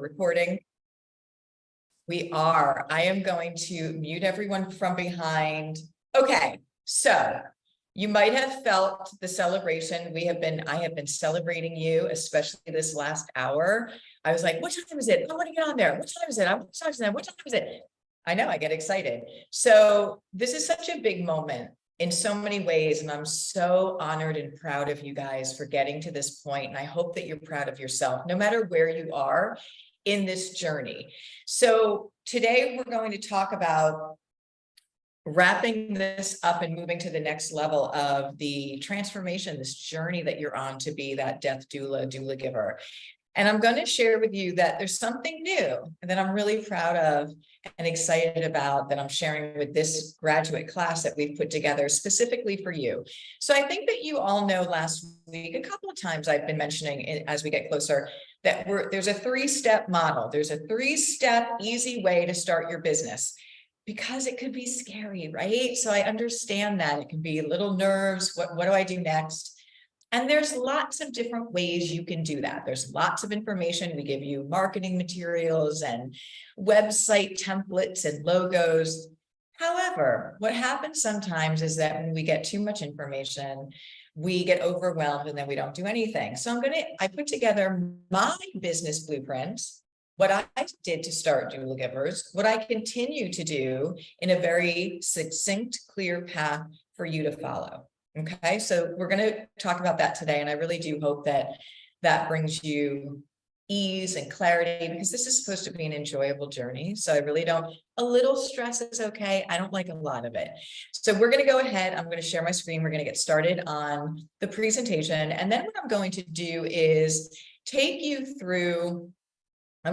Recording. We are. I am going to mute everyone from behind. Okay, so you might have felt the celebration. I have been celebrating you, especially this last hour. I was like, what time is it? I want to get on there. What time is it? What time is it? What time is it? I know, I get excited. So this is such a big moment in so many ways, and I'm so honored and proud of you guys for getting to this point, and I hope that you're proud of yourself, no matter where you are in this journey. So today we're going to talk about wrapping this up and moving to the next level of the transformation, this journey that you're on to be that death doula, doula giver. And I'm going to share with you that there's something new that I'm really proud of and excited about that I'm sharing with this graduate class that we've put together specifically for you. So I think that you all know last week, a couple of times I've been mentioning as we get closer, that there's a 3-step model. There's a 3-step easy way to start your business, because it could be scary, right? So I understand that it can be little nerves. What do I do next? And there's lots of different ways you can do that. There's lots of information. We give you marketing materials and website templates and logos. However, what happens sometimes is that when we get too much information, we get overwhelmed and then we don't do anything. So I put together my business blueprint, what I did to start Doula Givers, what I continue to do in a very succinct, clear path for you to follow. Okay, so we're going to talk about that today, and I really do hope that that brings you ease and clarity, because this is supposed to be an enjoyable journey. So I really don't, a little stress is okay. I don't like a lot of it. So we're going to go ahead. I'm going to share my screen. We're going to get started on the presentation. And then what I'm going to do is I'm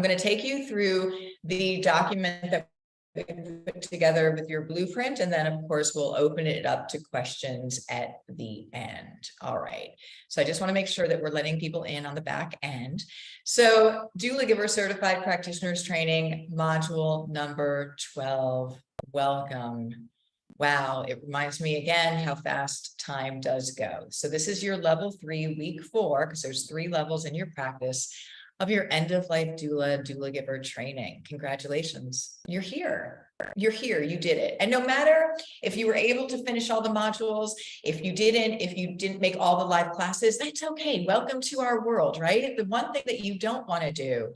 going to take you through the document that we put together with your blueprint, and then of course we'll open it up to questions at the end. All right, so I just want to make sure that we're letting people in on the back end. So Doula Giver Certified Practitioners Training, module number 12. Welcome. Wow, it reminds me again how fast time does go. So this is your level 3, week 4, because there's 3 levels in your practice of your end-of-life doula giver training. Congratulations, you're here. You're here, you did it. And no matter if you were able to finish all the modules, if you didn't make all the live classes, that's okay. Welcome to our world, right? The one thing that you don't want to do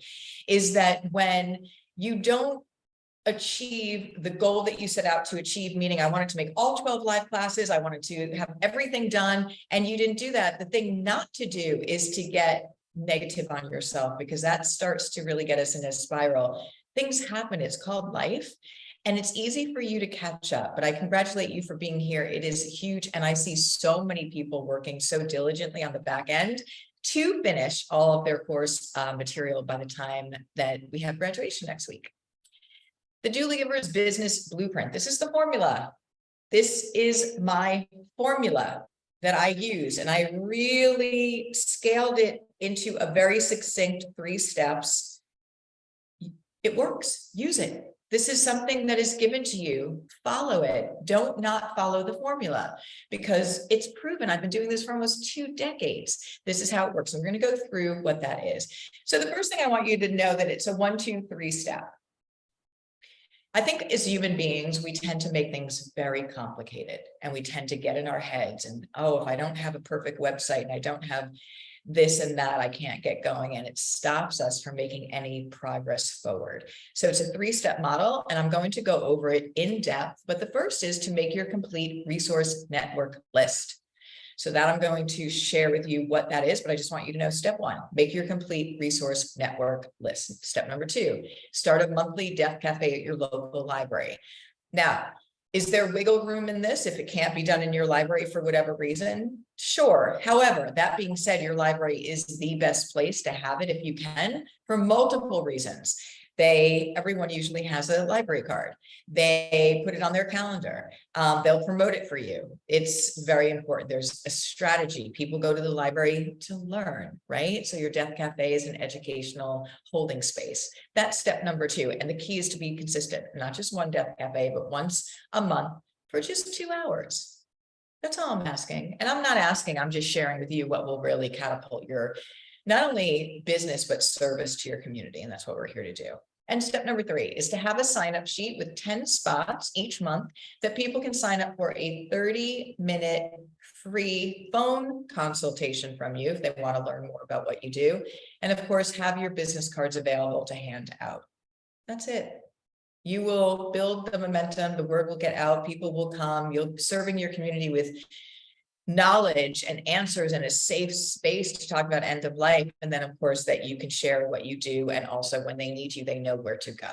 is that when you don't achieve the goal that you set out to achieve, meaning I wanted to make all 12 live classes, I wanted to have everything done, and you didn't do that. The thing not to do is to get negative on yourself, because that starts to really get us in a spiral. Things happen, it's called life, and it's easy for you to catch up, but I congratulate you for being here. It is huge, and I see so many people working so diligently on the back end to finish all of their course material by the time that we have graduation next week. The Doula Giver's Business Blueprint. This is the formula. This is my formula that I use, and I really scaled it into a very succinct 3 steps. It works. Use it. This is something that is given to you. Follow it. Don't not follow the formula, because it's proven. I've been doing this for almost 2 decades. This is how it works. I'm going to go through what that is. So the first thing I want you to know that it's a 1, 2, 3 step. I think as human beings, we tend to make things very complicated, and we tend to get in our heads and, oh, if I don't have a perfect website and I don't have this and that, I can't get going, and it stops us from making any progress forward. So it's a 3-step model, and I'm going to go over it in depth. But the first is to make your complete resource network list. So that I'm going to share with you what that is, but I just want you to know step 1, make your complete resource network list. Step number 2, start a monthly deaf cafe at your local library. Now, is there wiggle room in this if it can't be done in your library for whatever reason? Sure. However, that being said, your library is the best place to have it if you can, for multiple reasons. Everyone usually has a library card. They put it on their calendar. They'll promote it for you. It's very important. There's a strategy. People go to the library to learn, right? So your Deaf Cafe is an educational holding space. That's step number 2. And the key is to be consistent, not just one Deaf Cafe, but once a month for just 2 hours. That's all I'm asking. And I'm not asking, I'm just sharing with you what will really catapult your not only business, but service to your community. And that's what we're here to do. And step number 3 is to have a sign-up sheet with 10 spots each month that people can sign up for a 30-minute free phone consultation from you if they want to learn more about what you do. And of course, have your business cards available to hand out. That's it. You will build the momentum, the word will get out, people will come, you'll serving your community with knowledge and answers in a safe space to talk about end of life. And then of course that you can share what you do. And also when they need you, they know where to go.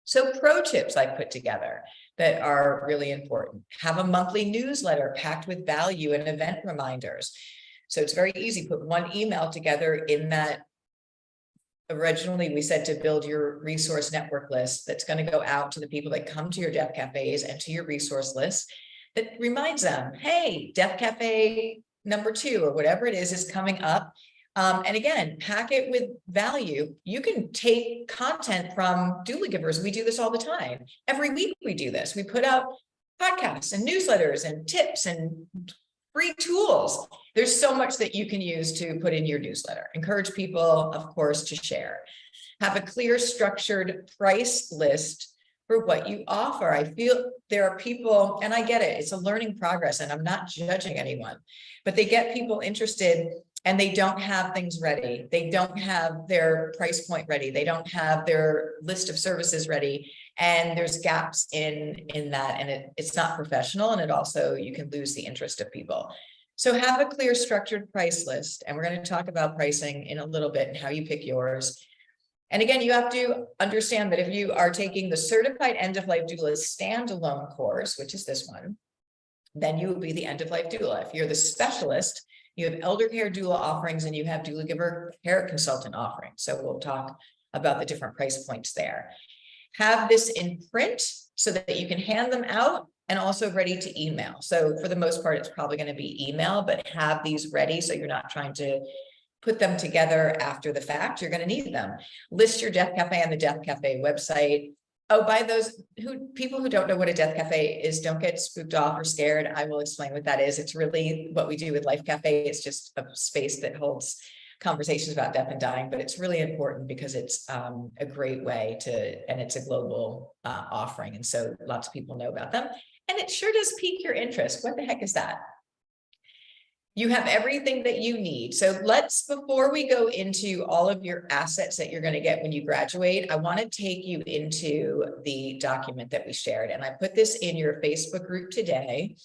So pro tips I put together that are really important. Have a monthly newsletter packed with value and event reminders. So it's very easy. Put one email together in that. Originally, we said to build your resource network list that's going to go out to the people that come to your Deaf Cafes and to your resource list that reminds them, hey, Deaf Cafe number 2 or whatever it is coming up. And again, pack it with value. You can take content from Doula Givers. We do this all the time. Every week we do this. We put out podcasts and newsletters and tips and free tools. There's so much that you can use to put in your newsletter. Encourage people, of course, to share. Have a clear, structured price list for what you offer. I feel there are people, and I get it, it's a learning progress, and I'm not judging anyone, but they get people interested and they don't have things ready. They don't have their price point ready. They don't have their list of services ready. And there's gaps in that, and it's not professional, and it also, you can lose the interest of people. So have a clear, structured price list, and we're going to talk about pricing in a little bit and how you pick yours. And again, you have to understand that if you are taking the Certified End-of-Life Doula standalone course, which is this one, then you will be the End-of-Life Doula. If you're the specialist, you have elder care doula offerings, and you have Doula Giver care consultant offerings. So we'll talk about the different price points there. Have this in print so that you can hand them out and also ready to email. So for the most part, it's probably going to be email, but have these ready so you're not trying to put them together after the fact. You're going to need them. List your Deaf Cafe on the Deaf Cafe website. Oh, by those people who don't know what a Deaf Cafe is, don't get spooked off or scared. I will explain what that is. It's really what we do with Life Cafe. It's just a space that holds conversations about death and dying, but it's really important because it's a great way to, and it's a global offering. And so lots of people know about them, and it sure does pique your interest. What the heck is that? You have everything that you need. So before we go into all of your assets that you're going to get when you graduate, I want to take you into the document that we shared. And I put this in your Facebook group today,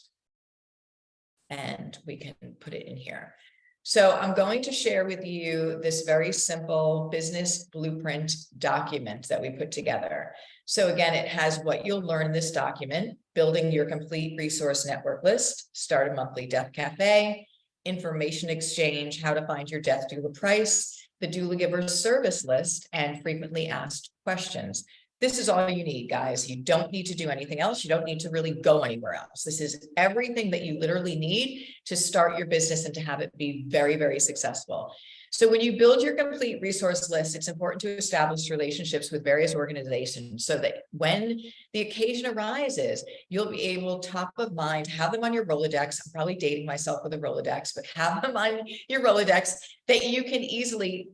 and we can put it in here. So I'm going to share with you this very simple business blueprint document that we put together. So again, it has what you'll learn in this document: building your complete resource network list, start a monthly Deaf Cafe, information exchange, how to find your death doula price, the Doula Giver service list, and frequently asked questions. This is all you need, guys. You don't need to do anything else. You don't need to really go anywhere else. This is everything that you literally need to start your business and to have it be very, very successful. So when you build your complete resource list, it's important to establish relationships with various organizations so that when the occasion arises, you'll be able, top of mind, have them on your Rolodex. I'm probably dating myself with a Rolodex, but have them on your Rolodex that you can easily,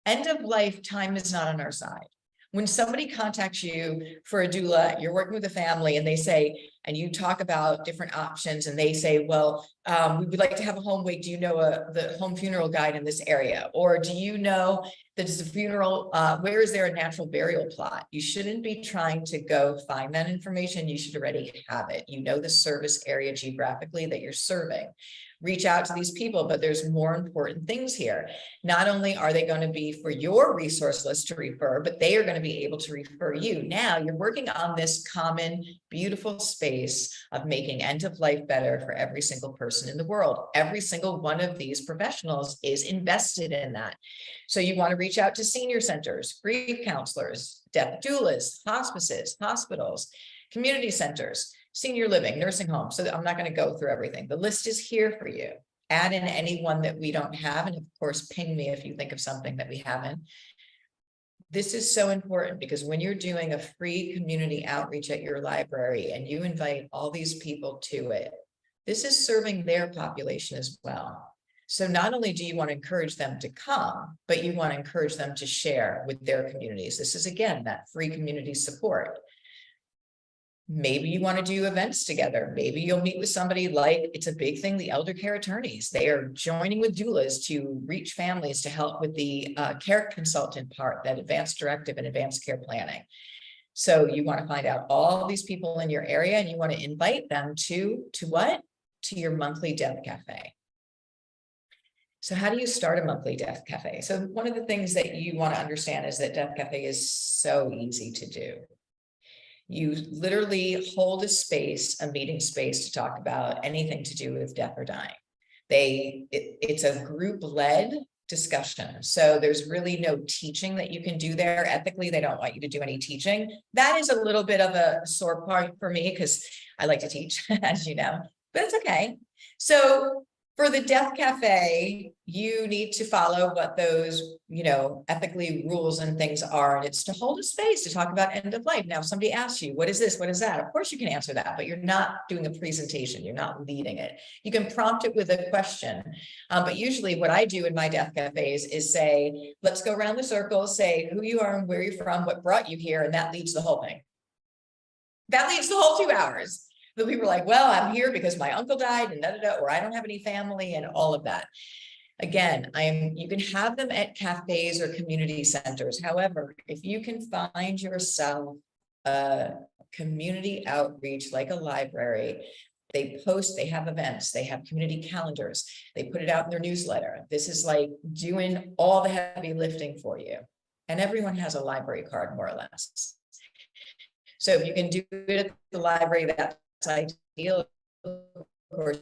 end of life time is not on our side. When somebody contacts you for a doula, you're working with a family, and they say, and you talk about different options, and they say, well, we would like to have a home wake. Do you know the home funeral guide in this area? Or do you know that it's a funeral, where is there a natural burial plot? You shouldn't be trying to go find that information. You should already have it. You know the service area geographically that you're serving. Reach out to these people, but there's more important things here. Not only are they going to be for your resource list to refer, but they are going to be able to refer you. Now you're working on this common, beautiful space of making end of life better for every single person in the world. Every single one of these professionals is invested in that. So you want to reach out to senior centers, grief counselors, death doulas, hospices, hospitals, community centers, senior living, nursing homes. So I'm not going to go through everything. The list is here for you. Add in anyone that we don't have. And of course, ping me if you think of something that we haven't. This is so important because when you're doing a free community outreach at your library and you invite all these people to it, this is serving their population as well. So not only do you want to encourage them to come, but you want to encourage them to share with their communities. This is, again, that free community support. Maybe you want to do events together. Maybe you'll meet with somebody like, it's a big thing, the elder care attorneys. They are joining with doulas to reach families to help with the care consultant part, that advanced directive and advanced care planning. So you want to find out all these people in your area, and you want to invite them to what? To your monthly death cafe. So how do you start a monthly death cafe? So one of the things that you want to understand is that death cafe is so easy to do. You literally hold a space, a meeting space, to talk about anything to do with death or dying. It's a group-led discussion. So there's really no teaching that you can do there. Ethically, they don't want you to do any teaching. That is a little bit of a sore point for me because I like to teach, as you know, but it's okay. So for the Death Cafe, you need to follow what those, ethically rules and things are. And it's to hold a space to talk about end of life. Now, if somebody asks you, what is this? What is that? Of course you can answer that, but you're not doing a presentation. You're not leading it. You can prompt it with a question. But usually what I do in my Death Cafes is say, let's go around the circle, say who you are and where you're from, what brought you here. And that leads the whole thing. That leads the whole 2 hours. The people are like, well, I'm here because my uncle died and or I don't have any family and all of that. Again, you can have them at cafes or community centers. However, if you can find yourself a community outreach like a library, they have events, they have community calendars, they put it out in their newsletter. This is like doing all the heavy lifting for you. And everyone has a library card, more or less. So if you can do it at the library, that's ideal. Of course,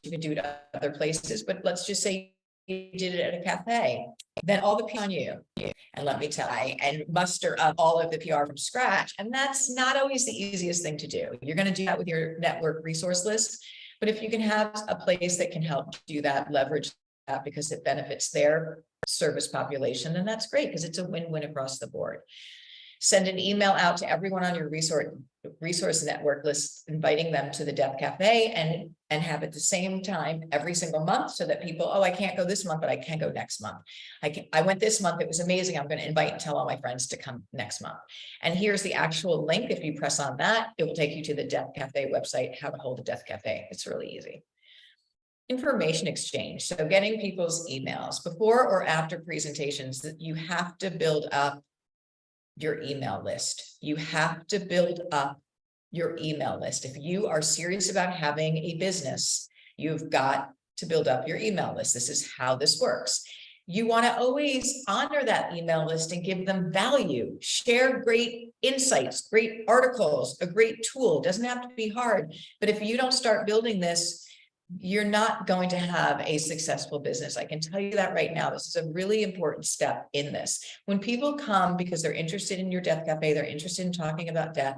you can do it at other places, but let's just say you did it at a cafe. Then all the PR on you. And let me tell you, and muster up all of the PR from scratch. And that's not always the easiest thing to do. You're going to do that with your network resource list. But if you can have a place that can help do that, leverage that because it benefits their service population, then that's great because it's a win-win across the board. Send an email out to everyone on your resource network list, inviting them to the Death Cafe, and have at the same time every single month so that people, I can't go this month, but I can go next month. I went this month, it was amazing. I'm going to invite and tell all my friends to come next month. And here's the actual link. If you press on that, it will take you to the Death Cafe website, how to hold a Death Cafe. It's really easy. Information exchange. So getting people's emails before or after presentations, that you have to build up your email list. You have to build up your email list. If you are serious about having a business, you've got to build up your email list. This is how this works. You want to always honor that email list and give them value. Share great insights, great articles, a great tool. It doesn't have to be hard, but if you don't start building this, you're not going to have a successful business. I can tell you that right now. This is a really important step in this. When people come because they're interested in your Death Cafe, they're interested in talking about death,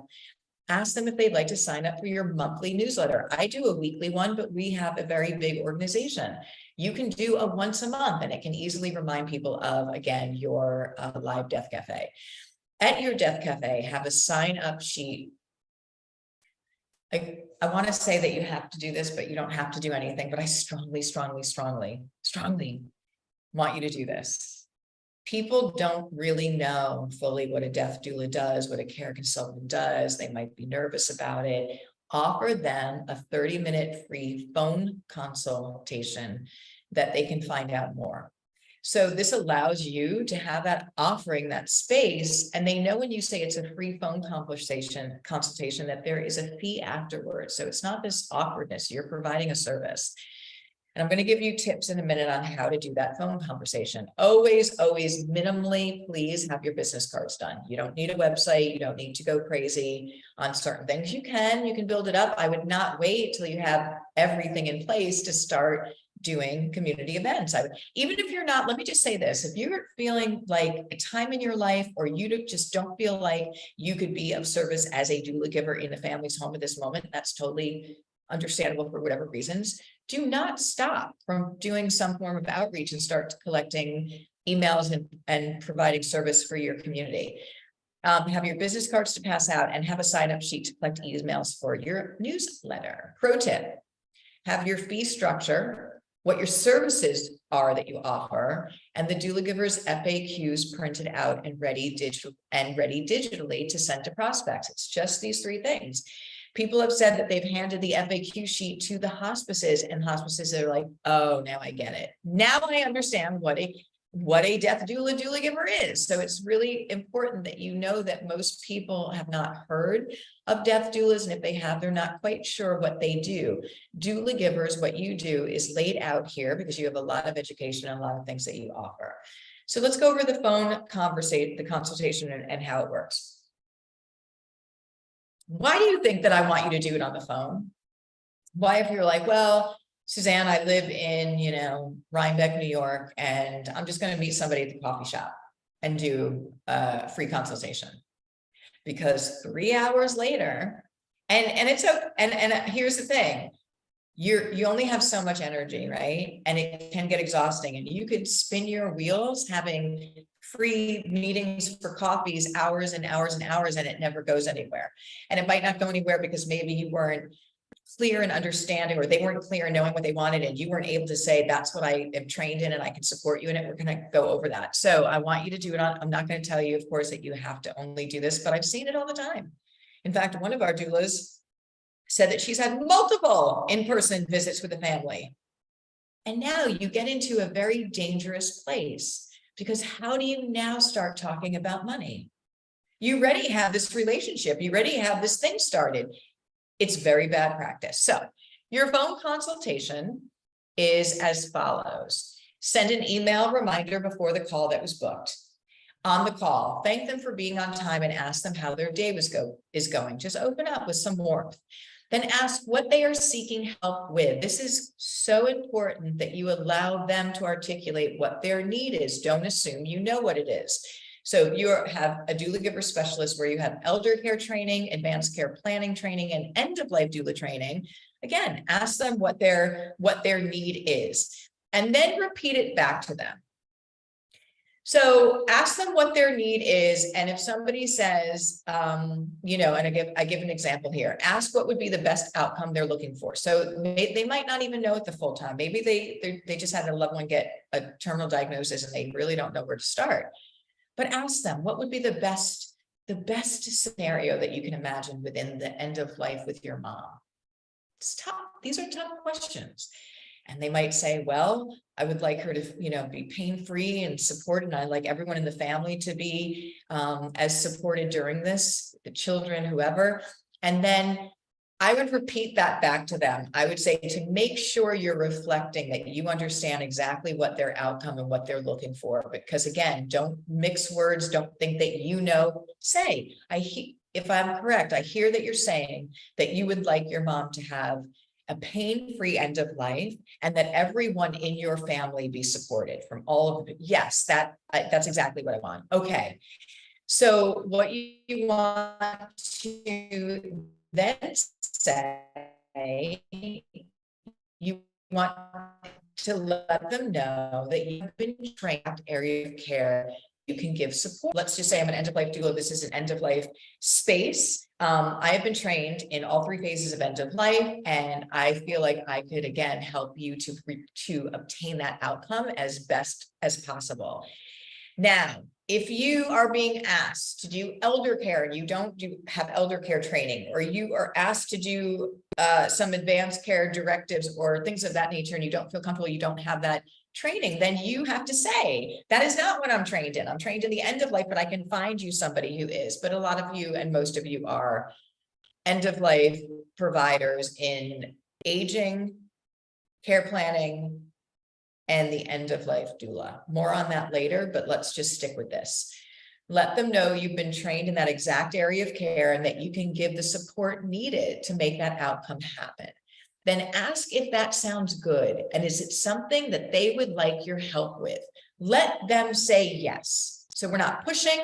ask them if they'd like to sign up for your monthly newsletter. I do a weekly one, but we have a very big organization. You can do a once a month, and it can easily remind people of, again, your live Death Cafe. At your Death Cafe, have a sign up sheet. I want to say that you have to do this, but you don't have to do anything, but I strongly want you to do this. People don't really know fully what a death doula does, what a care consultant does. They might be nervous about it. Offer them a 30-minute free phone consultation that they can find out more. So this allows you to have that offering, that space, and they know when you say it's a free phone consultation that there is a fee afterwards. So it's not this awkwardness, you're providing a service. And I'm going to give you tips in a minute on how to do that phone conversation. Always minimally, please have your business cards done. You don't need a website. You don't need to go crazy on certain things. You can build it up. I would not wait till you have everything in place to start doing community events. Even if you're not, let me just say this, if you're feeling like a time in your life, or you just don't feel like you could be of service as a doula giver in a family's home at this moment, that's totally understandable for whatever reasons. Do not stop from doing some form of outreach and start collecting emails and providing service for your community. Have your business cards to pass out and have a sign-up sheet to collect emails for your newsletter. Pro tip, have your fee structure what your services are that you offer, and the doula giver's FAQs printed out and ready digitally to send to prospects. It's just these three things. People have said that they've handed the FAQ sheet to the hospices, and hospices are like, oh, now I get it. Now I understand what a death doula giver is. So it's really important that you know that most people have not heard of death doulas, and if they have, they're not quite sure what they do. Doula givers, what you do is laid out here because you have a lot of education and a lot of things that you offer. So let's go over the phone consultation and how it works. Why do you think that I want you to do it on the phone? Why, if you're like, well, Suzanne, I live in, Rhinebeck, New York, and I'm just going to meet somebody at the coffee shop and do a free consultation. Because 3 hours later, and it's okay, and here's the thing, you only have so much energy, right? And it can get exhausting, and you could spin your wheels having free meetings for coffees hours and hours and hours, and it never goes anywhere. And it might not go anywhere because maybe you weren't clear in understanding, or they weren't clear in knowing what they wanted, and you weren't able to say, that's what I am trained in and I can support you in it. We're going to go over that. So I want you to do it on, I'm not going to tell you, of course, that you have to only do this, but I've seen it all the time. In fact, one of our doulas said that she's had multiple in-person visits with the family. And now you get into a very dangerous place, because how do you now start talking about money? You already have this relationship. You already have this thing started. It's very bad practice. So your phone consultation is as follows. Send an email reminder before the call that was booked. On the call, thank them for being on time and ask them how their day is going. Just open up with some warmth. Then ask what they are seeking help with. This is so important that you allow them to articulate what their need is. Don't assume you know what it is. So you have a doula giver specialist where you have elder care training, advanced care planning training, and end-of-life doula training. Again, ask them what their need is, and then repeat it back to them. So ask them what their need is, and if somebody says, and I give an example here, ask what would be the best outcome they're looking for. So they might not even know it the full time. Maybe they just had a loved one get a terminal diagnosis and they really don't know where to start. But ask them, what would be the best scenario that you can imagine within the end of life with your mom? It's tough. These are tough questions. And they might say, well, I would like her to, be pain-free and supported. And I like everyone in the family to be as supported during this, the children, whoever. And then I would repeat that back to them. I would say, to make sure you're reflecting that you understand exactly what their outcome and what they're looking for. Because again, don't mix words. Don't think that say, if I'm correct, I hear that you're saying that you would like your mom to have a pain-free end of life, and that everyone in your family be supported from all of it. Yes, that's exactly what I want. Okay. So what you want to then say, you want to let them know that you've been trained in area of care. You can give support. Let's just say I'm an end-of-life doula. This is an end-of-life space. I have been trained in all 3 phases of end of life, and I feel like I could again help you to obtain that outcome as best as possible. Now, if you are being asked to do elder care and you don't have elder care training, or you are asked to do some advanced care directives or things of that nature, and you don't feel comfortable, you don't have that training, then you have to say, that is not what I'm trained in. I'm trained in the end of life, but I can find you somebody who is. But a lot of you, and most of you, are end of life providers in aging, care planning, and the end of life doula. More on that later, but let's just stick with this. Let them know you've been trained in that exact area of care and that you can give the support needed to make that outcome happen. Then ask if that sounds good, and is it something that they would like your help with? Let them say yes. So we're not pushing,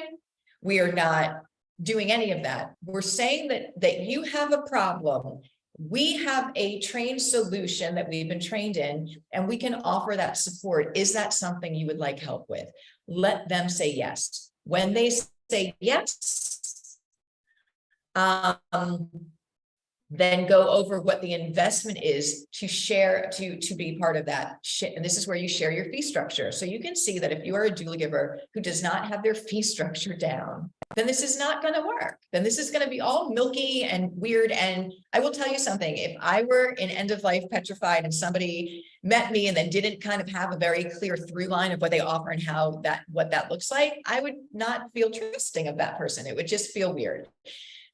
we are not doing any of that. We're saying that you have a problem. We have a trained solution that we've been trained in, and we can offer that support. Is that something you would like help with? Let them say yes. When they say yes, Then go over what the investment is to share, to be part of that. And this is where you share your fee structure. So you can see that if you are a doula giver who does not have their fee structure down, then this is not going to work. Then this is going to be all milky and weird. And I will tell you something, if I were in end of life petrified and somebody met me and then didn't kind of have a very clear through line of what they offer and how that, what that looks like, I would not feel trusting of that person. It would just feel weird.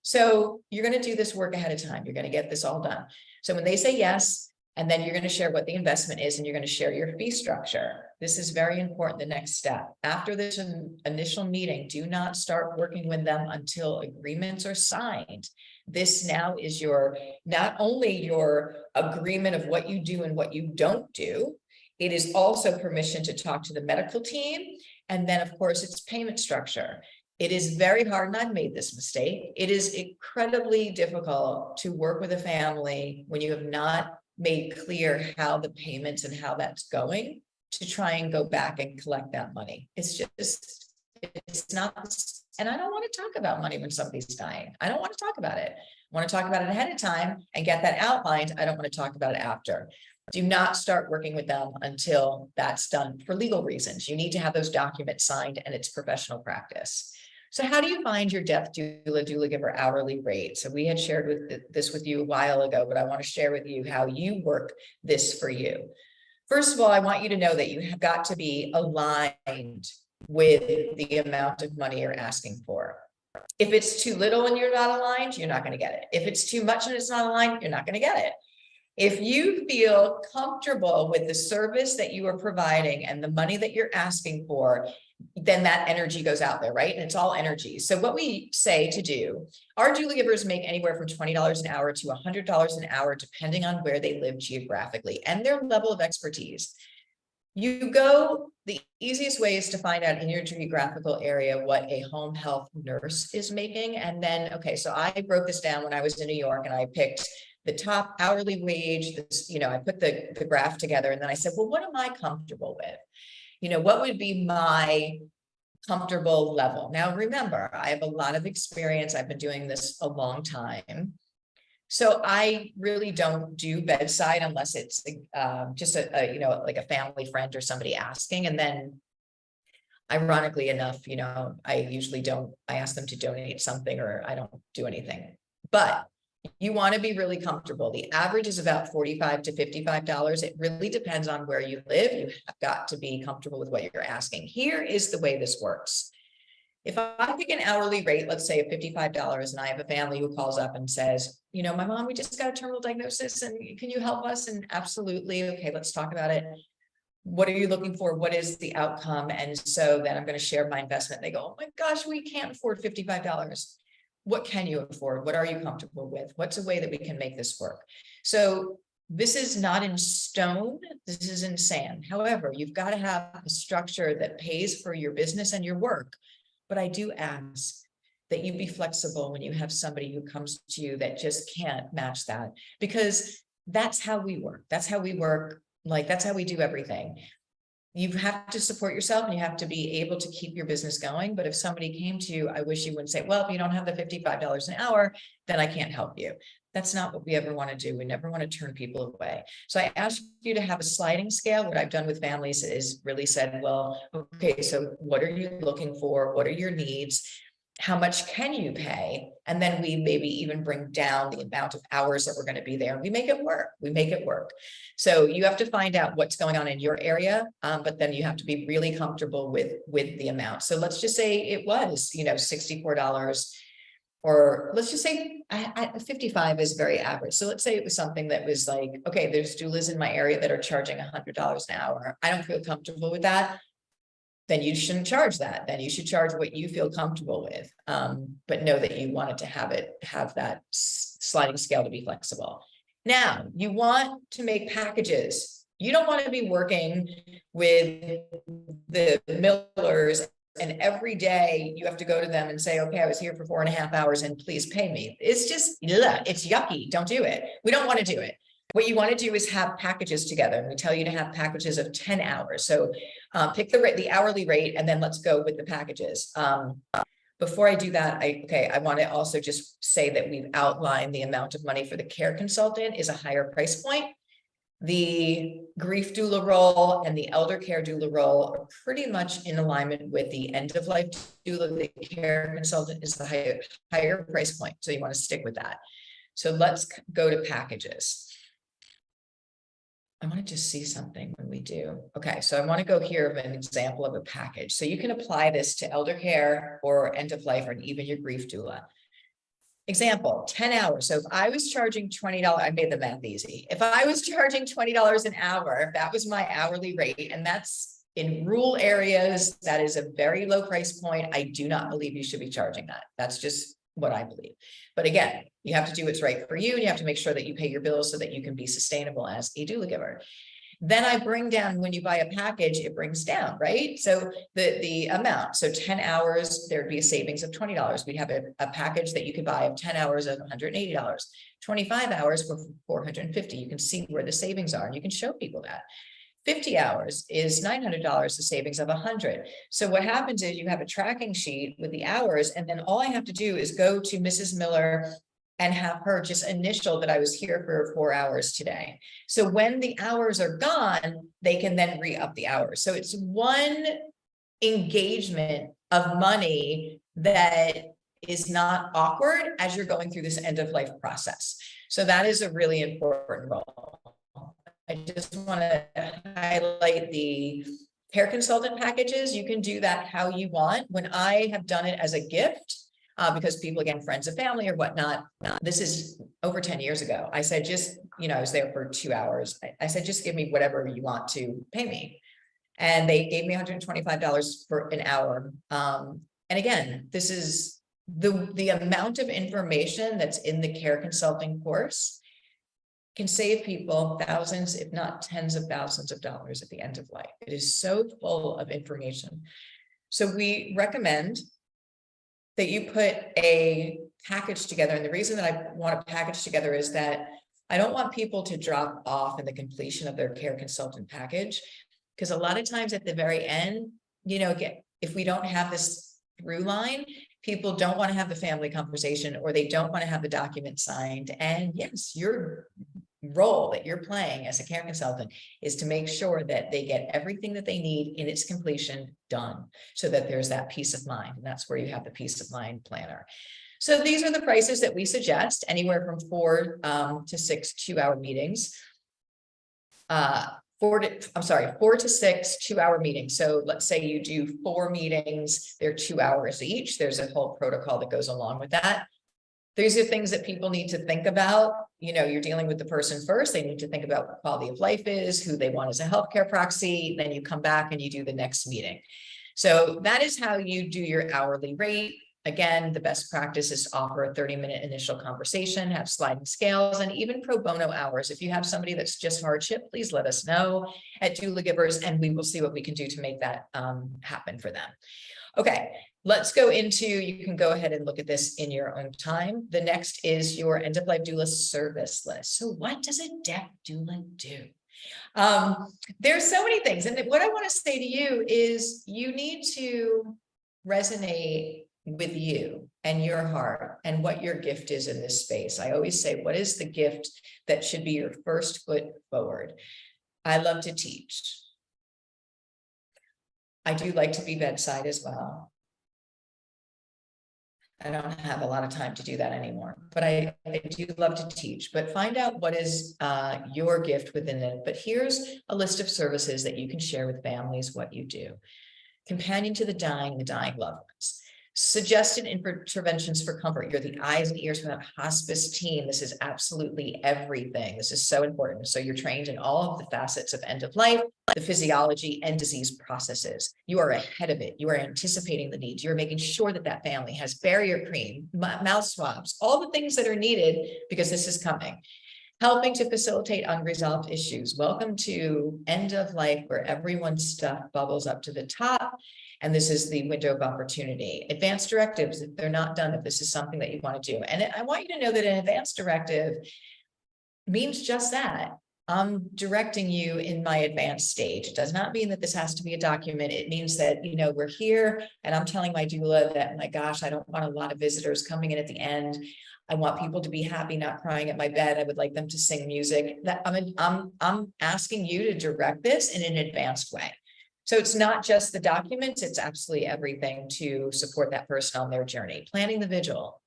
So you're going to do this work ahead of time. You're going to get this all done. So when they say yes, and then you're going to share what the investment is, and you're going to share your fee structure. This is very important. The next step after this initial meeting, do not start working with them until agreements are signed. This now is your, not only your agreement of what you do and what you don't do, it is also permission to talk to the medical team. And then of course it's payment structure. It is very hard, and I've made this mistake. It is incredibly difficult to work with a family when you have not made clear how the payments and how that's going, to try and go back and collect that money. It's just, it's not, and I don't want to talk about money when somebody's dying. I don't want to talk about it. I want to talk about it ahead of time and get that outlined. I don't want to talk about it after. Do not start working with them until that's done for legal reasons. You need to have those documents signed, and it's professional practice. So how do you find your death doula giver hourly rate? So we had shared this with you a while ago, but I want to share with you how you work this for you. First of all, I want you to know that you have got to be aligned with the amount of money you're asking for. If it's too little and you're not aligned, you're not going to get it. If it's too much and it's not aligned, you're not going to get it. If you feel comfortable with the service that you are providing and the money that you're asking for, then that energy goes out there, right? And it's all energy. So what we say to do, our doula givers make anywhere from $20 an hour to $100 an hour, depending on where they live geographically and their level of expertise. The easiest way is to find out in your geographical area what a home health nurse is making. And then, okay, so I broke this down when I was in New York, and I picked the top hourly wage, this, I put the graph together, and then I said, well, what am I comfortable with? What would be my comfortable level? Now, remember, I have a lot of experience. I've been doing this a long time. So I really don't do bedside unless it's just like a family friend or somebody asking. And then ironically enough, I ask them to donate something, or I don't do anything. But you want to be really comfortable. The average is about $45 to $55. It really depends on where you live. You have got to be comfortable with what you're asking. Here is the way this works. If I pick an hourly rate, let's say $55, and I have a family who calls up and says, my mom, we just got a terminal diagnosis, and can you help us? And absolutely. Okay, let's talk about it. What are you looking for? What is the outcome? And so then I'm going to share my investment. They go, oh my gosh, we can't afford $55. What can you afford? What are you comfortable with? What's a way that we can make this work? So this is not in stone. This is in sand. However, you've got to have a structure that pays for your business and your work. But I do ask that you be flexible when you have somebody who comes to you that just can't match that, because that's how we work. That's how we work. Like, that's how we do everything. You have to support yourself, and you have to be able to keep your business going. But if somebody came to you, I wish you wouldn't say, well, if you don't have the $55 an hour, then I can't help you. That's not what we ever want to do. We never want to turn people away. So I ask you to have a sliding scale. What I've done with families is really said, well, okay, so what are you looking for? What are your needs? How much can you pay? And then we maybe even bring down the amount of hours that we're going to be there. We make it work. We make it work. So you have to find out what's going on in your area, but then you have to be really comfortable with the amount. So let's just say it was, $64, or let's just say 55 is very average. So let's say it was something that was like, okay, there's doulas in my area that are charging $100 an hour. I don't feel comfortable with that. Then you shouldn't charge that. Then you should charge what you feel comfortable with. But know that you wanted to have that sliding scale to be flexible. Now, you want to make packages. You don't want to be working with the millers, and every day you have to go to them and say, okay, I was here for 4.5 hours and please pay me. It's just, it's yucky. Don't do it. We don't want to do it. What you want to do is have packages together. And we tell you to have packages of 10 hours. So pick the hourly rate, and then let's go with the packages. Before I do that, I want to also just say that we've outlined the amount of money for the care consultant is a higher price point. The grief doula role and the elder care doula role are pretty much in alignment with the end of life doula. The care consultant is the higher price point, so you want to stick with that. So let's go to packages. I want to just see something when we do. Okay, so I want to go here of an example of a package. So you can apply this to elder care or end of life or even your grief doula. Example, 10 hours. So if I was charging $20, I made the math easy. If I was charging $20 an hour, if that was my hourly rate, and that's in rural areas, that is a very low price point. I do not believe you should be charging that. That's just what I believe. But again, you have to do what's right for you, and you have to make sure that you pay your bills so that you can be sustainable as a doula giver. Then I bring down, when you buy a package, it brings down, right? So the amount, so 10 hours, there'd be a savings of $20. We'd have a package that you could buy of 10 hours of $180, 25 hours for $450. You can see where the savings are, and you can show people that. 50 hours is $900, the savings of $100. So what happens is you have a tracking sheet with the hours, and then all I have to do is go to Mrs. Miller and have her just initial that I was here for 4 hours today. So when the hours are gone, they can then re-up the hours. So it's one engagement of money that is not awkward as you're going through this end of life process. So that is a really important role. I just want to highlight the care consultant packages. You can do that how you want. When I have done it as a gift, because people, again, friends of family or whatnot, this is over 10 years ago. I said, just, I was there for 2 hours. I said, just give me whatever you want to pay me. And they gave me $125 for an hour. And again, this is the amount of information that's in the care consulting course can save people thousands, if not tens of thousands of dollars at the end of life. It is so full of information. So we recommend that you put a package together. And the reason that I want to package together is that I don't want people to drop off in the completion of their care consultant package, because a lot of times at the very end, if we don't have this through line, people don't want to have the family conversation, or they don't want to have the document signed. And yes, your role that you're playing as a care consultant is to make sure that they get everything that they need in its completion done, so that there's that peace of mind. And that's where you have the peace of mind planner. So these are the prices that we suggest, anywhere from 4 to 6 2-hour meetings. 4 to 6 2-hour meetings. So let's say you do 4 meetings, they're 2 hours each. There's a whole protocol that goes along with that. These are things that people need to think about. You're dealing with the person first. They need to think about what quality of life is, who they want as a healthcare proxy. Then you come back and you do the next meeting. So that is how you do your hourly rate. Again, the best practice is to offer a 30-minute initial conversation, have sliding scales, and even pro bono hours. If you have somebody that's just hardship, please let us know at Doula Givers, and we will see what we can do to make that happen for them. Okay, let's go into, you can go ahead and look at this in your own time. The next is your end-of-life doula service list. So what does a DEC doula do? There's so many things. And what I want to say to you is you need to resonate with you and your heart and what your gift is in this space. I always say, what is the gift that should be your first foot forward? I love to teach. I do like to be bedside as well. I don't have a lot of time to do that anymore, but I do love to teach. But find out what is your gift within it. But here's a list of services that you can share with families what you do. Companion to the dying loved ones. Suggested interventions for comfort. You're the eyes and ears for that hospice team. This is absolutely everything. This is so important. So you're trained in all of the facets of end of life, the physiology and disease processes. You are ahead of it. You are anticipating the needs. You're making sure that that family has barrier cream, mouth swabs, all the things that are needed because this is coming. Helping to facilitate unresolved issues. Welcome to end of life, where everyone's stuff bubbles up to the top. And this is the window of opportunity. Advanced directives, if they're not done, if this is something that you want to do. And I want you to know that an advanced directive means just that. I'm directing you in my advanced stage. It does not mean that this has to be a document. It means that, you know, we're here and I'm telling my doula that, my gosh, I don't want a lot of visitors coming in at the end. I want people to be happy, not crying at my bed. I would like them to sing music. That I'm asking you to direct this in an advanced way. So it's not just the documents, it's absolutely everything to support that person on their journey. Planning the vigil,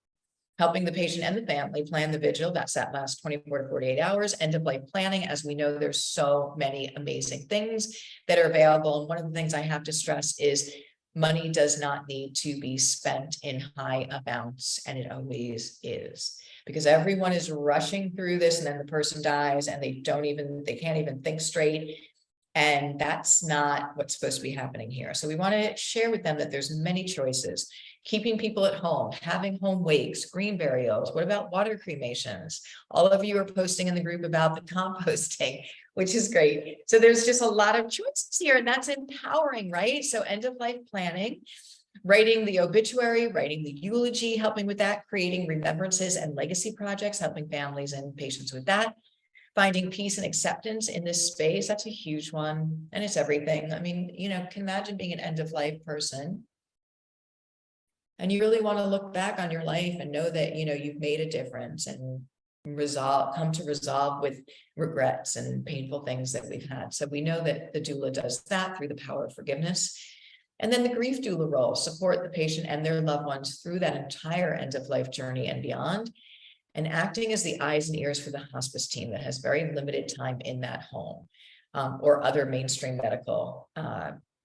helping the patient and the family plan the vigil. That's that last 24 to 48 hours. End of life planning. As we know, there's so many amazing things that are available. And one of the things I have to stress is money does not need to be spent in high amounts. And it always is, because everyone is rushing through this and then the person dies and they can't even think straight. And that's not what's supposed to be happening here. So we want to share with them that there's many choices. Keeping people at home, having home wakes, green burials. What about water cremations? All of you are posting in the group about the composting, which is great. So there's just a lot of choices here, and that's empowering, right? So end of life planning, writing the obituary, writing the eulogy, helping with that, creating remembrances and legacy projects, helping families and patients with that. Finding peace and acceptance in this space, that's a huge one. And it's everything. I mean, you know, can imagine being an end of life person. And you really want to look back on your life and know that, you know, you've made a difference and come to resolve with regrets and painful things that we've had. So we know that the doula does that through the power of forgiveness. And then the grief doula role, support the patient and their loved ones through that entire end of life journey and beyond. And acting as the eyes and ears for the hospice team that has very limited time in that home, or other mainstream medical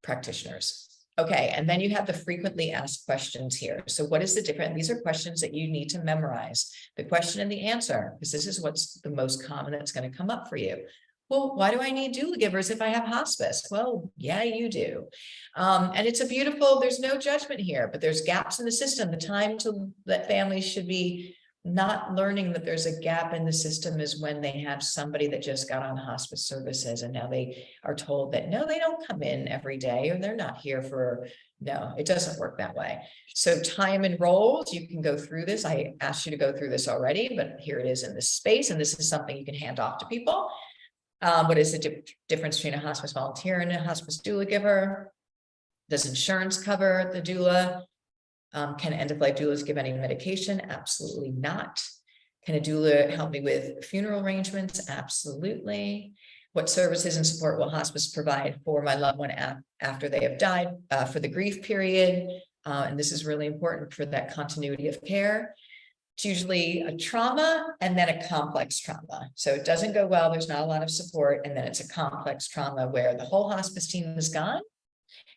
practitioners. Okay, and then you have the frequently asked questions here. So what is the difference? These are questions that you need to memorize, the question and the answer, because this is what's the most common that's going to come up for you. Well, why do I need doula givers if I have hospice? Well, yeah, you do. And it's there's no judgment here, but there's gaps in the system. The time that families should be not learning that there's a gap in the system is when they have somebody that just got on hospice services and now they are told that no, they don't come in every day, or they're not here no, it doesn't work that way. So time and roles, you can go through this. I asked you to go through this already, but here it is in this space. And this is something you can hand off to people. What is the difference between a hospice volunteer and a hospice doula giver? Does insurance cover the doula? Can end-of-life doulas give any medication? Absolutely not. Can a doula help me with funeral arrangements? Absolutely. What services and support will hospice provide for my loved one after they have died, for the grief period? And this is really important for that continuity of care. It's usually a trauma and then a complex trauma. So it doesn't go well, there's not a lot of support, and then it's a complex trauma where the whole hospice team is gone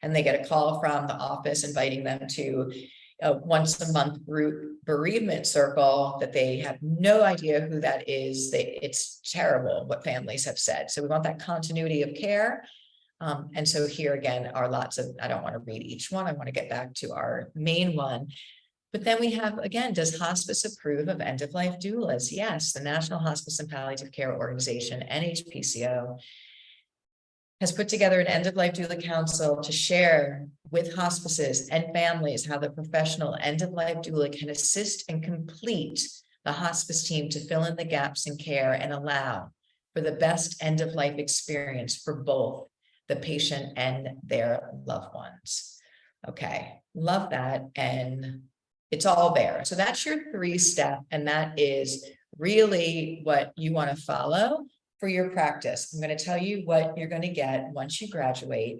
and they get a call from the office inviting them to a once a month group bereavement circle that they have no idea who that is. It's terrible what families have said. So we want that continuity of care. And so here again are lots of, I don't want to read each one. I want to get back to our main one. But then we have, again, does hospice approve of end-of-life doulas? Yes, the National Hospice and Palliative Care Organization, NHPCO, has put together an end-of-life doula council to share with hospices and families how the professional end-of-life doula can assist and complete the hospice team to fill in the gaps in care and allow for the best end-of-life experience for both the patient and their loved ones. Okay, love that. And it's all there. So that's your 3-step, and that is really what you want to follow for your practice. I'm going to tell you what you're going to get once you graduate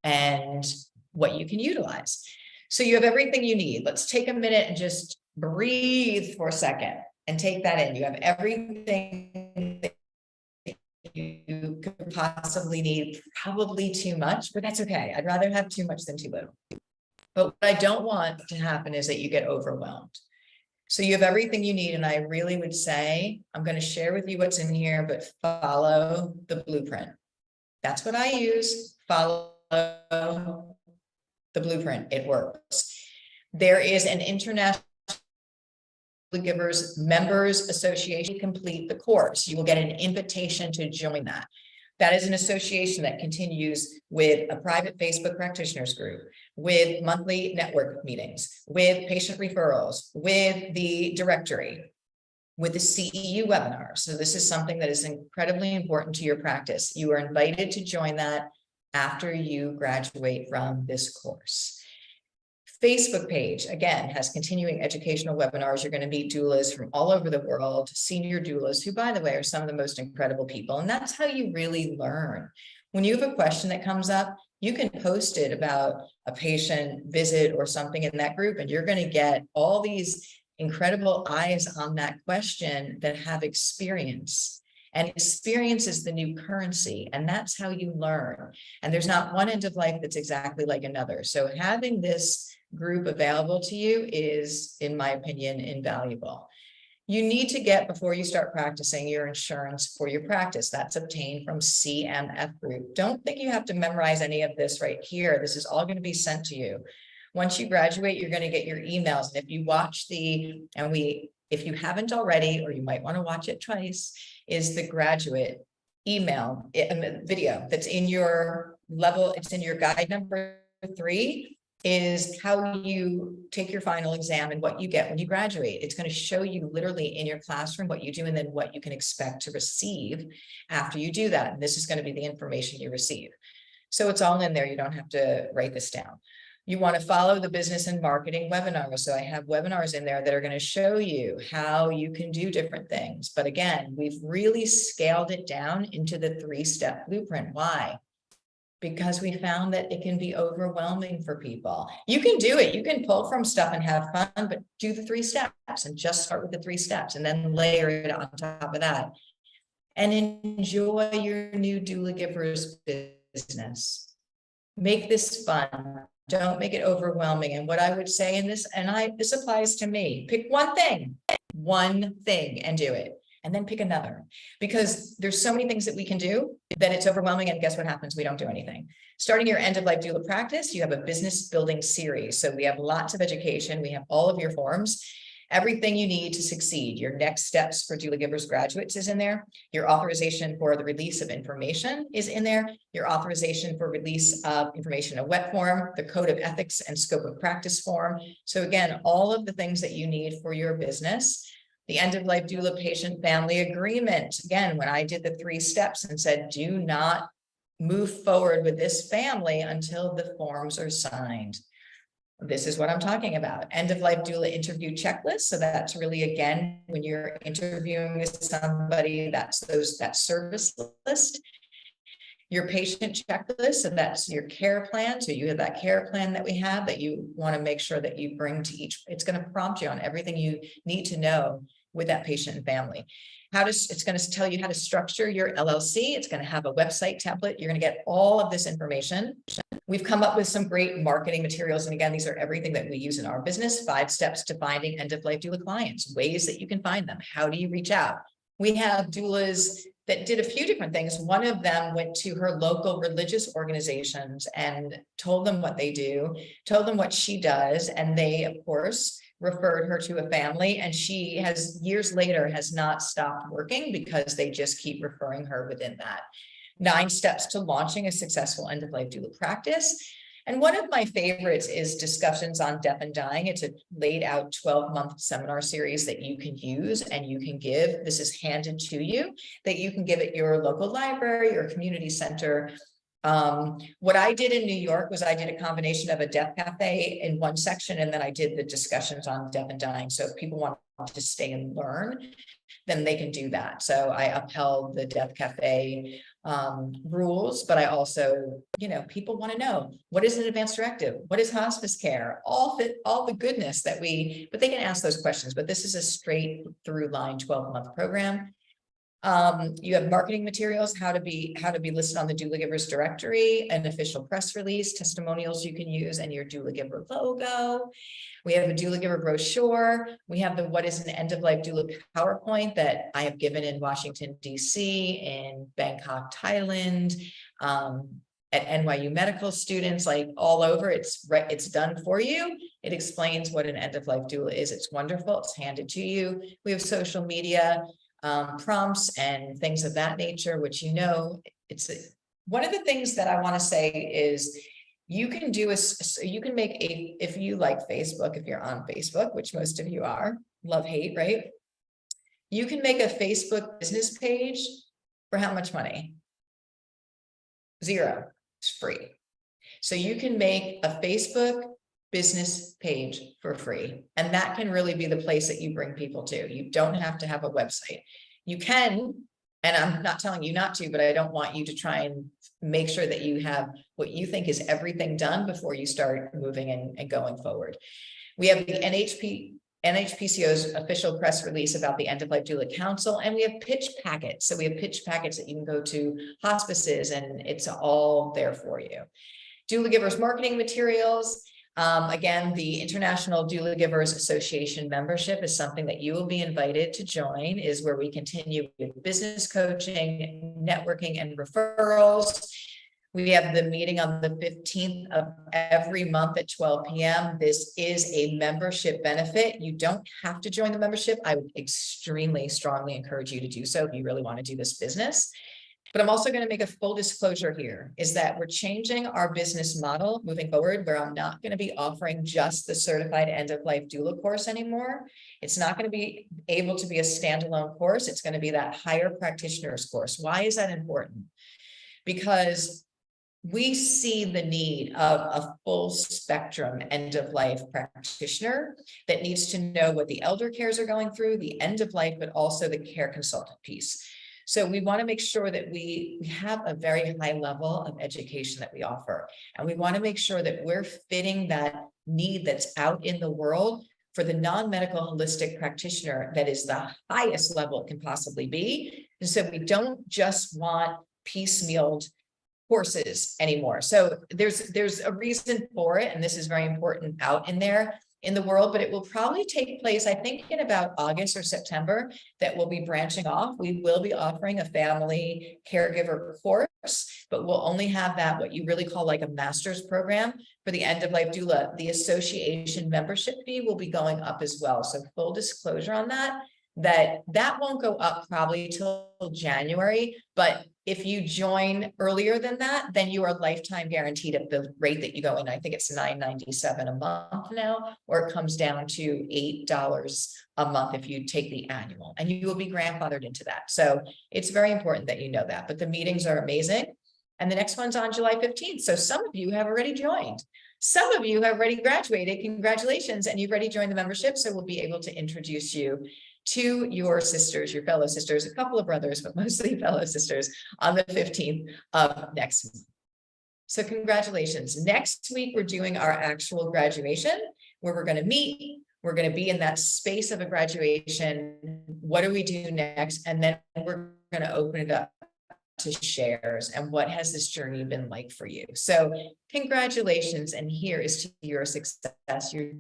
and what you can utilize. So you have everything you need. Let's take a minute and just breathe for a second and take that in. You have everything that you could possibly need, probably too much, but that's okay. I'd rather have too much than too little. But what I don't want to happen is that you get overwhelmed. So you have everything you need. And I really would say, I'm going to share with you what's in here, but follow the blueprint. That's what I use. Follow the blueprint. It works. There is an international givers members association. Complete the course. You will get an invitation to join that. That is an association that continues with a private Facebook practitioners group, with monthly network meetings, with patient referrals, with the directory. with the CEU webinar. So this is something that is incredibly important to your practice. You are invited to join that after you graduate from this course. Facebook page, again, has continuing educational webinars. You're going to meet doulas from all over the world, senior doulas, who, by the way, are some of the most incredible people. And that's how you really learn. When you have a question that comes up, you can post it about a patient visit or something in that group, and you're going to get all these incredible eyes on that question that have experience. And experience is the new currency, and that's how you learn. And there's not one end of life that's exactly like another. So having this group available to you is, in my opinion, invaluable. You need to get, before you start practicing, your insurance for your practice. That's obtained from CMF Group. Don't think you have to memorize any of this right here. This is all going to be sent to you. Once you graduate, you're going to get your emails. And if you watch if you haven't already, or you might want to watch it twice, is the graduate email video that's in your level. It's in your guide number 3, is how you take your final exam and what you get when you graduate. It's going to show you literally in your classroom what you do and then what you can expect to receive after you do that. And this is going to be the information you receive. So it's all in there. You don't have to write this down. You want to follow the business and marketing webinars. So I have webinars in there that are going to show you how you can do different things. But again, we've really scaled it down into the 3-step blueprint. Why? Because we found that it can be overwhelming for people. You can do it. You can pull from stuff and have fun, but do the 3 steps and just start with the 3 steps and then layer it on top of that. And enjoy your new doula givers business. Make this fun. Don't make it overwhelming. And what I would say in this, this applies to me, pick one thing and do it. And then pick another, because there's so many things that we can do that it's overwhelming. And guess what happens? We don't do anything. Starting your end of life doula practice, you have a business building series. So we have lots of education. We have all of your forms, everything you need to succeed. Your next steps for doula givers graduates is in there. Your authorization for the release of information is in there. Your authorization for release of information in a wet form, the code of ethics and scope of practice form. So again, all of the things that you need for your business. The end-of-life doula patient family agreement. Again, when I did the 3 steps and said, do not move forward with this family until the forms are signed. This is what I'm talking about. End-of-life doula interview checklist. So that's really, again, when you're interviewing with somebody, that's that service list. Your patient checklist, so that's your care plan. So you have that care plan that we have that you want to make sure that you bring to each. It's going to prompt you on everything you need to know with that patient and family. It's going to tell you how to structure your LLC. It's going to have a website template. You're going to get all of this information. We've come up with some great marketing materials. And again, these are everything that we use in our business. 5 steps to finding end-of-life doula clients, ways that you can find them. How do you reach out? We have doulas that did a few different things. One of them went to her local religious organizations and told them what they do, told them what she does. And they, of course, referred her to a family. And she has, years later, has not stopped working because they just keep referring her within that. 9 steps to launching a successful end-of-life doula practice. And one of my favorites is discussions on death and dying. It's a laid out 12-month seminar series that you can use and you can give. This is handed to you that you can give at your local library or community center. What I did in New York was I did a combination of a death cafe in one section, and then I did the discussions on death and dying. So if people want to stay and learn, then they can do that. So I upheld the death cafe rules, but I also, people want to know, what is an advanced directive? What is hospice care? All the goodness that but they can ask those questions, but this is a straight through line 12-month program. You have marketing materials, how to be listed on the Doula Givers directory, an official press release, testimonials you can use, and your Doula Giver logo. We have a Doula Giver brochure. We have the What is an End-of-Life Doula PowerPoint that I have given in Washington, D.C., in Bangkok, Thailand, at NYU medical students, like all over. It's done for you. It explains what an end-of-life doula is. It's wonderful. It's handed to you. We have social media prompts and things of that nature, which it's one of the things that I want to say is you can make if you like Facebook, if you're on Facebook, which most of you are, love hate, right? You can make a Facebook business page for how much money? Zero. It's free. So you can make a Facebook business page for free. And that can really be the place that you bring people to. You don't have to have a website. You can, and I'm not telling you not to, but I don't want you to try and make sure that you have what you think is everything done before you start moving and going forward. We have the NHPCO's official press release about the End-of-Life Doula Council, and we have pitch packets. So we have pitch packets that you can go to hospices, and it's all there for you. Doula Givers marketing materials. Again, the International Doula Givers Association membership is something that you will be invited to join, is where we continue with business coaching, networking, and referrals. We have the meeting on the 15th of every month at 12 p.m. This is a membership benefit. You don't have to join the membership. I would extremely strongly encourage you to do so if you really want to do this business. But I'm also going to make a full disclosure here, is that we're changing our business model moving forward, where I'm not going to be offering just the certified end-of-life doula course anymore. It's not going to be able to be a standalone course. It's going to be that higher practitioners course. Why is that important? Because we see the need of a full spectrum end-of-life practitioner that needs to know what the elder cares are going through, the end of life, but also the care consultant piece. So we want to make sure that we have a very high level of education that we offer. And we want to make sure that we're fitting that need that's out in the world for the non-medical holistic practitioner that is the highest level it can possibly be. And so we don't just want piecemealed courses anymore. So there's a reason for it, and this is very important out in there in the world, but it will probably take place, I think, in about August or September, that we'll be branching off. We will be offering a family caregiver course, but we'll only have that, what you really call like a master's program for the end-of-life doula. The association membership fee will be going up as well. So full disclosure on that won't go up probably till January, but if you join earlier than that, then you are lifetime guaranteed at the rate that you go in. I think it's $9.97 a month now, or it comes down to $8 a month if you take the annual, and you will be grandfathered into that. So it's very important that you know that, but the meetings are amazing. And the next one's on July 15th. So some of you have already joined. Some of you have already graduated. Congratulations. And you've already joined the membership. So we'll be able to introduce you to your sisters, your fellow sisters, a couple of brothers, but mostly fellow sisters on the 15th of next month. So congratulations. Next week, we're doing our actual graduation, where we're going to meet. We're going to be in that space of a graduation. What do we do next? And then we're going to open it up to shares and what has this journey been like for you. So congratulations. And here is to your success. You're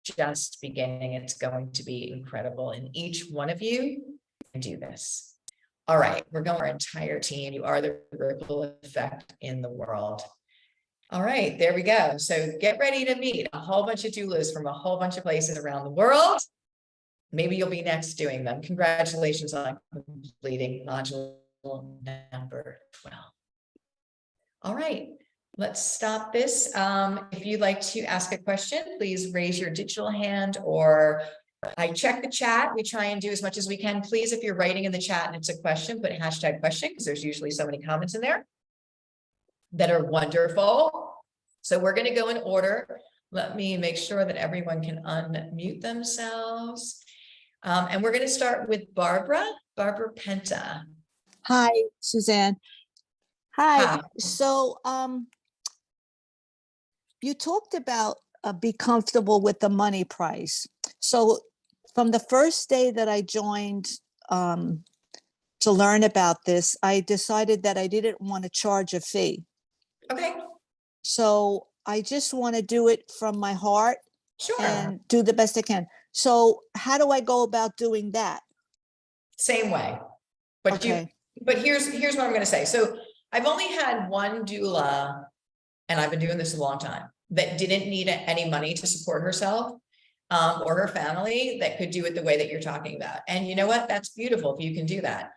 just beginning. It's going to be incredible. And each one of you can do this. All right, we're going our entire team. You are the ripple effect in the world. All right, there we go. So get ready to meet a whole bunch of doulas from a whole bunch of places around the world. Maybe you'll be next doing them. Congratulations on completing module number 12. All right. Let's stop this. If you'd like to ask a question, please raise your digital hand, or I check the chat. We try and do as much as we can. Please, if you're writing in the chat and it's a question, put hashtag question, because there's usually so many comments in there that are wonderful. So we're going to go in order. Let me make sure that everyone can unmute themselves. And we're going to start with Barbara Penta. Hi, Suzanne. Hi. Hi. So, you talked about be comfortable with the money price. So from the first day that I joined to learn about this, I decided that I didn't want to charge a fee. Okay. So I just want to do it from my heart. Sure. And do the best I can. So how do I go about doing that? Same way. But okay. But here's what I'm going to say. So I've only had one doula, and I've been doing this a long time, that didn't need any money to support herself or her family, that could do it the way that you're talking about. And you know what? That's beautiful if you can do that.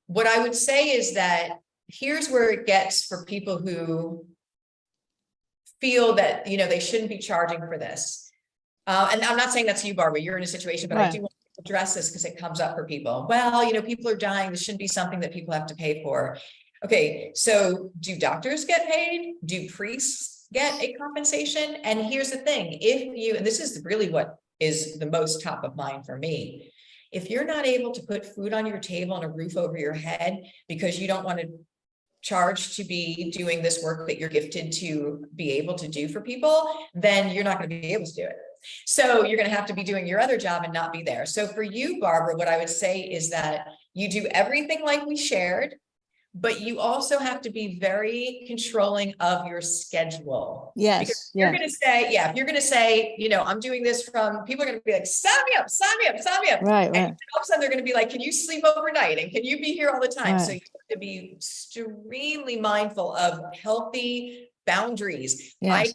What I would say is that here's where it gets for people who feel that, they shouldn't be charging for this. And I'm not saying that's you, Barbara, you're in a situation, but right. I do want address this because it comes up for people. Well, you know, people are dying. This shouldn't be something that people have to pay for. Okay, so do doctors get paid? Do priests get a compensation? And here's the thing, if you, and this is really what is the most top of mind for me, if you're not able to put food on your table and a roof over your head because you don't want to charge to be doing this work that you're gifted to be able to do for people, then you're not going to be able to do it. So you're going to have to be doing your other job and not be there. So for you, Barbara, what I would say is that you do everything like we shared, but you also have to be very controlling of your schedule. Yes. Because you're going to say, yeah, if you're going to say, you know, I'm doing this from, people are going to be like, sign me up, sign me up, sign me up. Right, And right. all of a sudden they're going to be like, can you sleep overnight? And can you be here all the time? So Right. you have to be extremely mindful of healthy boundaries. Yes.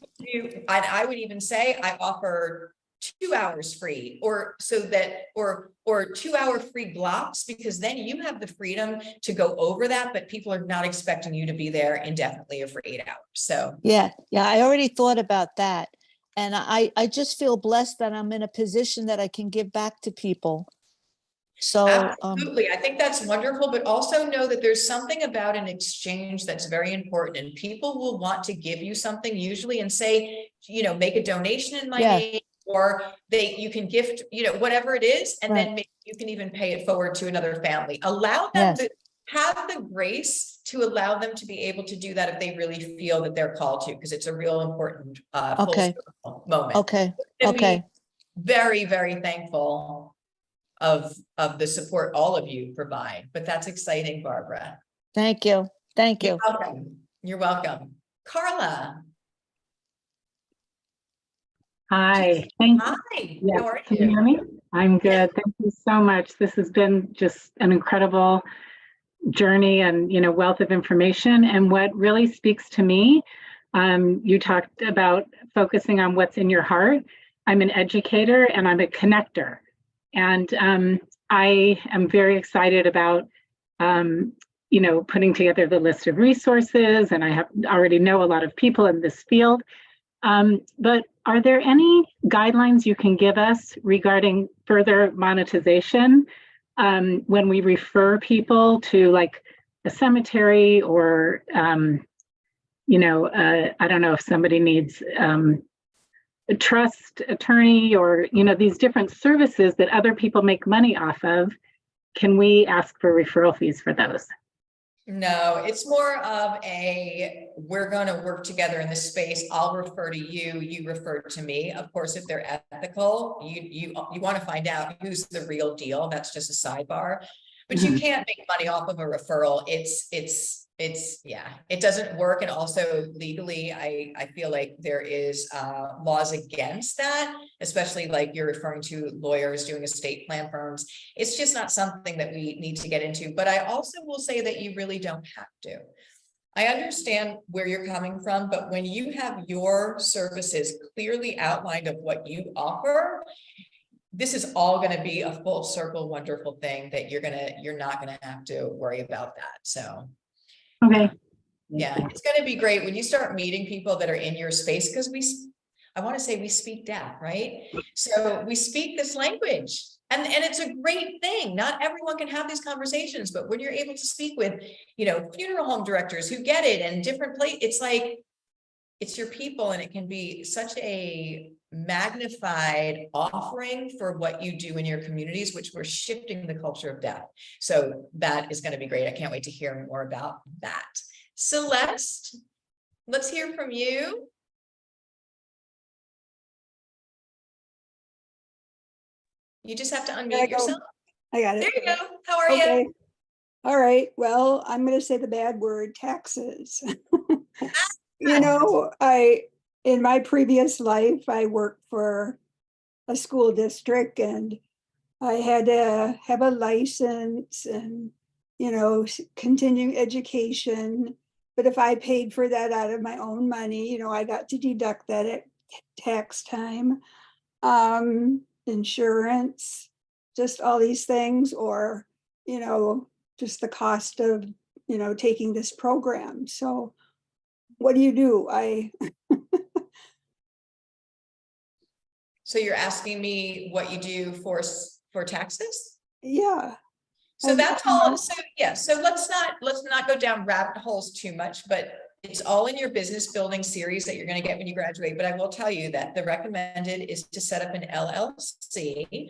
I would even say I offer 2 hours free, or so that, or 2 hour free blocks, because then you have the freedom to go over that, but people are not expecting you to be there indefinitely or for 8 hours. So Yeah, I already thought about that. And I just feel blessed that I'm in a position that I can give back to people. So, absolutely, I think that's wonderful, but also know that there's something about an exchange that's very important, and people will want to give you something usually and say, you know, make a donation in my yeah, name, or you can gift, you know, whatever it is, and right. then maybe you can even pay it forward to another family. Allow them Yes. to have the grace to allow them to be able to do that if they really feel that they're called to, because it's a real important full Okay. circle moment. Okay. And Okay. be very, very thankful of the support all of you provide. But that's exciting, Barbara. Thank you. Thank You're you. welcome. You're welcome. Carla. Hi, thank you. Hi, Yes, how are can you hear you? me? I'm good. Yeah. Thank you so much. This has been just an incredible journey and, you know, wealth of information. And what really speaks to me, you talked about focusing on what's in your heart. I'm an educator and I'm a connector. And I am very excited about, you know, putting together the list of resources. And I have already know a lot of people in this field. But are there any guidelines you can give us regarding further monetization when we refer people to like a cemetery or, you know, I don't know if somebody needs a trust attorney or, you know, these different services that other people make money off of. Can we ask for referral fees for those? No, it's more of a, we're going to work together in this space. I'll refer to you, you refer to me. Of course, if they're ethical, you want to find out who's the real deal. That's just a sidebar, but you can't make money off of a referral. It's yeah, it doesn't work. And also legally, I feel like there is laws against that, especially like you're referring to lawyers doing estate plan firms. It's just not something that we need to get into. But I also will say that you really don't have to. I understand where you're coming from, but when you have your services clearly outlined of what you offer, this is all going to be a full circle, wonderful thing that you're not going to have to worry about that. So. Okay. Yeah, it's going to be great when you start meeting people that are in your space, because I want to say we speak deaf, right? So we speak this language, and it's a great thing. Not everyone can have these conversations, but when you're able to speak with, you know, funeral home directors who get it and different places, it's like, it's your people, and it can be such a magnified offering for what you do in your communities, which we're shifting the culture of death. So that is going to be great. I can't wait to hear more about that. Celeste, let's hear from you. You just have to unmute yourself. I got it. There you go. How are Okay. you? All right. Well, I'm going to say the bad word, taxes. You know, in my previous life, I worked for a school district, and I had to have a license and, you know, continuing education. But if I paid for that out of my own money, you know, I got to deduct that at tax time. Insurance, just all these things, or, you know, just the cost of, you know, taking this program. So what do you do? So you're asking me what you do for for taxes? Yeah. So And, that's all. So yeah, so let's not go down rabbit holes too much, but it's all in your business building series that you're going to get when you graduate. But I will tell you that the recommended is to set up an LLC.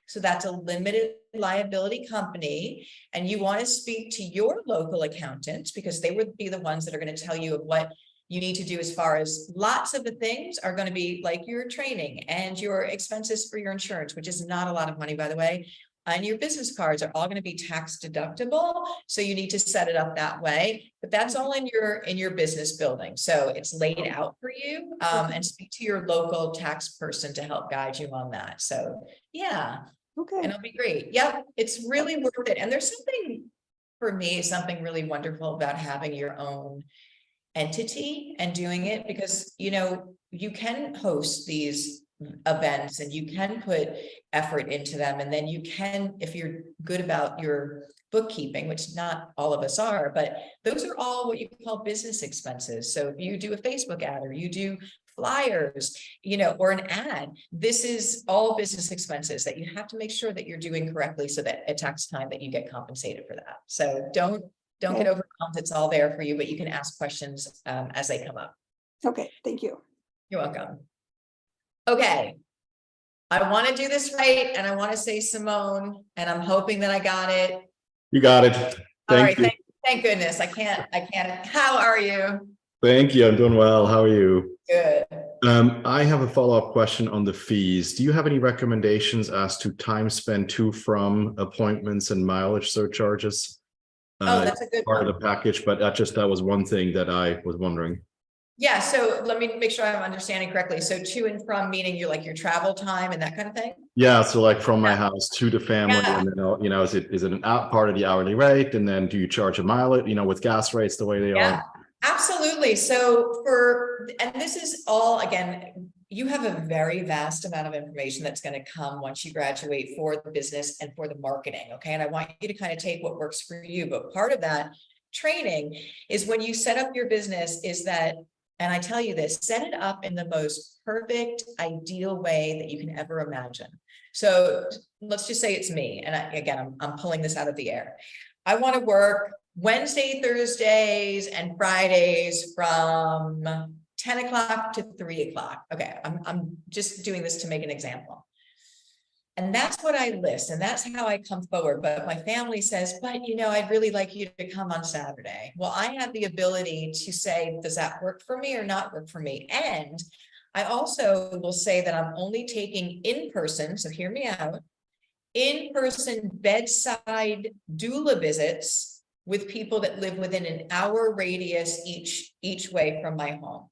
So that's a limited liability company, and you want to speak to your local accountant because they would be the ones that are going to tell you of what you need to do, as far as lots of the things are going to be like your training and your expenses for your insurance, which is not a lot of money, by the way. And your business cards are all going to be tax deductible. So you need to set it up that way, but that's all in your business building. So it's laid out for you, and speak to your local tax person to help guide you on that. So yeah, and okay. it'll be great. Yep. It's really worth it. And there's something, for me, something really wonderful about having your own entity and doing it, because, you know, you can host these events and you can put effort into them, and then you can, if you're good about your bookkeeping, which not all of us are, but those are all what you call business expenses. So if you do a Facebook ad, or you do flyers, you know, or an ad, this is all business expenses that you have to make sure that you're doing correctly, so that at tax time that you get compensated for that. So don't get overwhelmed. It's all there for you, but you can ask questions as they come up. Okay, thank you. You're welcome. Okay. I want to do this right, and I want to say Simone, and I'm hoping that I got it. You got it. All right, You. thank goodness. I can't. How are you? Thank you. I'm doing well. How are you? Good. I have a follow-up question on the fees. Do you have any recommendations as to time spent to from appointments and mileage surcharges? Oh, that's a good part one. of the package, but that was one thing that I was wondering. Yeah, so let me make sure I'm understanding correctly. So to and from, meaning you like your travel time and that kind of thing? Yeah, so like from my house to the family, Yeah. and then, you know, is it an out part of the hourly rate, and then do you charge a mileage, you know, with gas rates the way they Yeah, are? absolutely. So and this is all, again, you have a very vast amount of information that's going to come once you graduate for the business and for the marketing. Okay. And I want you to kind of take what works for you. But part of that training is when you set up your business is that, and I tell you this, set it up in the most perfect, ideal way that you can ever imagine. So let's just say it's me. And again, I'm pulling this out of the air. I want to work Wednesday, Thursdays, and Fridays from 10 o'clock to 3 o'clock. Okay, I'm just doing this to make an example. And that's what I list, and that's how I come forward. But my family says, but you know, I'd really like you to come on Saturday. Well, I have the ability to say, does that work for me or not work for me? And I also will say that I'm only taking in-person, so hear me out, in-person bedside doula visits with people that live within an hour radius each way from my home.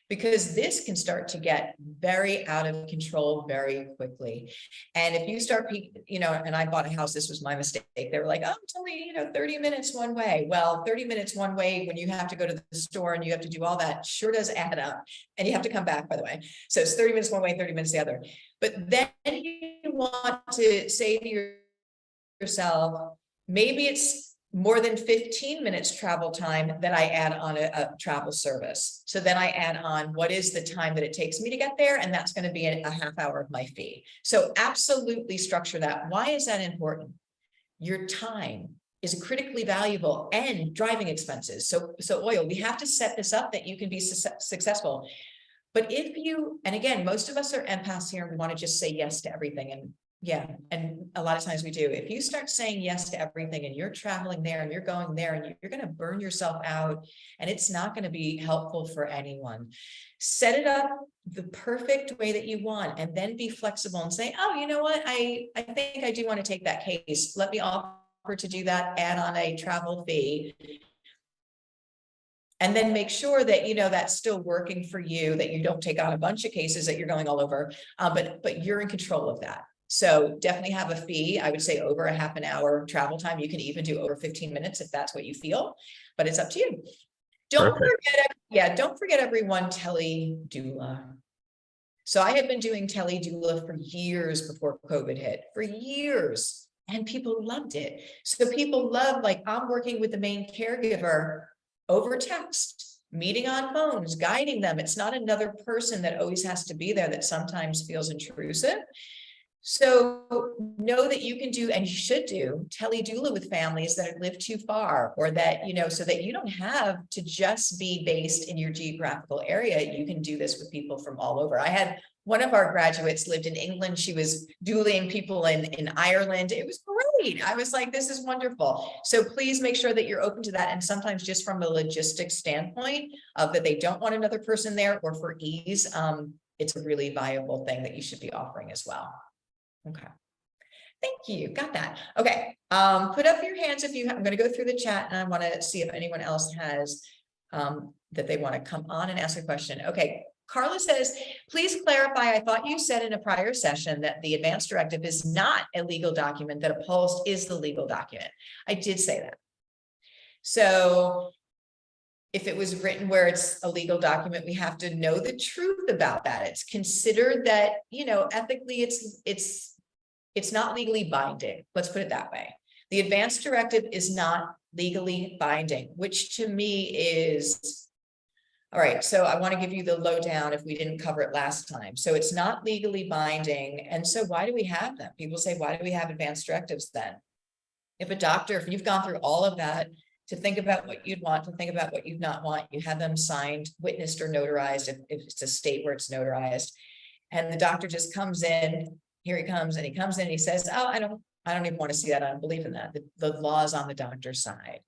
Because this can start to get very out of control very quickly. And if you start, you know, and I bought a house, this was my mistake. They were like, oh, it's only, you know, 30 minutes one way. Well, 30 minutes one way when you have to go to the store and you have to do all that sure does add up. And you have to come back, by the way. So it's 30 minutes one way, 30 minutes the other. But then you want to say to yourself, maybe it's more than 15 minutes travel time that I add on a travel service. So then I add on what is the time that it takes me to get there. And that's going to be a half hour of my fee. So absolutely structure that. Why is that important? Your time is critically valuable, and driving expenses. So oil, we have to set this up that you can be successful. But if you, and again, most of us are empaths here and we want to just say yes to everything. And yeah, and a lot of times we do. If you start saying yes to everything and you're traveling there and you're going there and you're going to burn yourself out, and it's not going to be helpful for anyone. Set it up the perfect way that you want, and then be flexible and say, oh, you know what? I think I do want to take that case. Let me offer to do that, add on a travel fee. And then make sure that, you know, that's still working for you, that you don't take on a bunch of cases that you're going all over, but you're in control of that. So definitely have a fee. I would say over a half an hour travel time. You can even do over 15 minutes if that's what you feel, but it's up to you. Don't forget everyone, tele-doula. So I had been doing tele-doula for years before COVID hit, for years, and people loved it. So people love, like, I'm working with the main caregiver over text, meeting on phones, guiding them. It's not another person that always has to be there that sometimes feels intrusive. So know that you can do, and you should do, tele-doula with families that live too far, or that, you know, so that you don't have to just be based in your geographical area. You can do this with people from all over. I had one of our graduates lived in England. She was doulaing people in Ireland. It was great. I was like, this is wonderful. So please make sure that you're open to that. And sometimes just from a logistics standpoint of that they don't want another person there, or for ease, it's a really viable thing that you should be offering as well. Okay. Thank you. Got that. Okay. Put up your hands if you have, I'm going to go through the chat and I want to see if anyone else has that they want to come on and ask a question. Okay. Carla says, please clarify. I thought you said in a prior session that the advance directive is not a legal document, that a post is the legal document. I did say that. So if it was written where it's a legal document, we have to know the truth about that. It's considered that, you know, ethically it's not legally binding. Let's put it that way. The advance directive is not legally binding, which to me is, all right, so I want to give you the lowdown if we didn't cover it last time. So it's not legally binding. And so why do we have them? People say, why do we have advance directives then? If a doctor, if you've gone through all of that, to think about what you'd want, to think about what you'd not want, you have them signed, witnessed, or notarized, if it's a state where it's notarized, and the doctor just comes in, here he comes, and he comes in and he says, oh, I don't even want to see that. I don't believe in that. The law is on the doctor's side.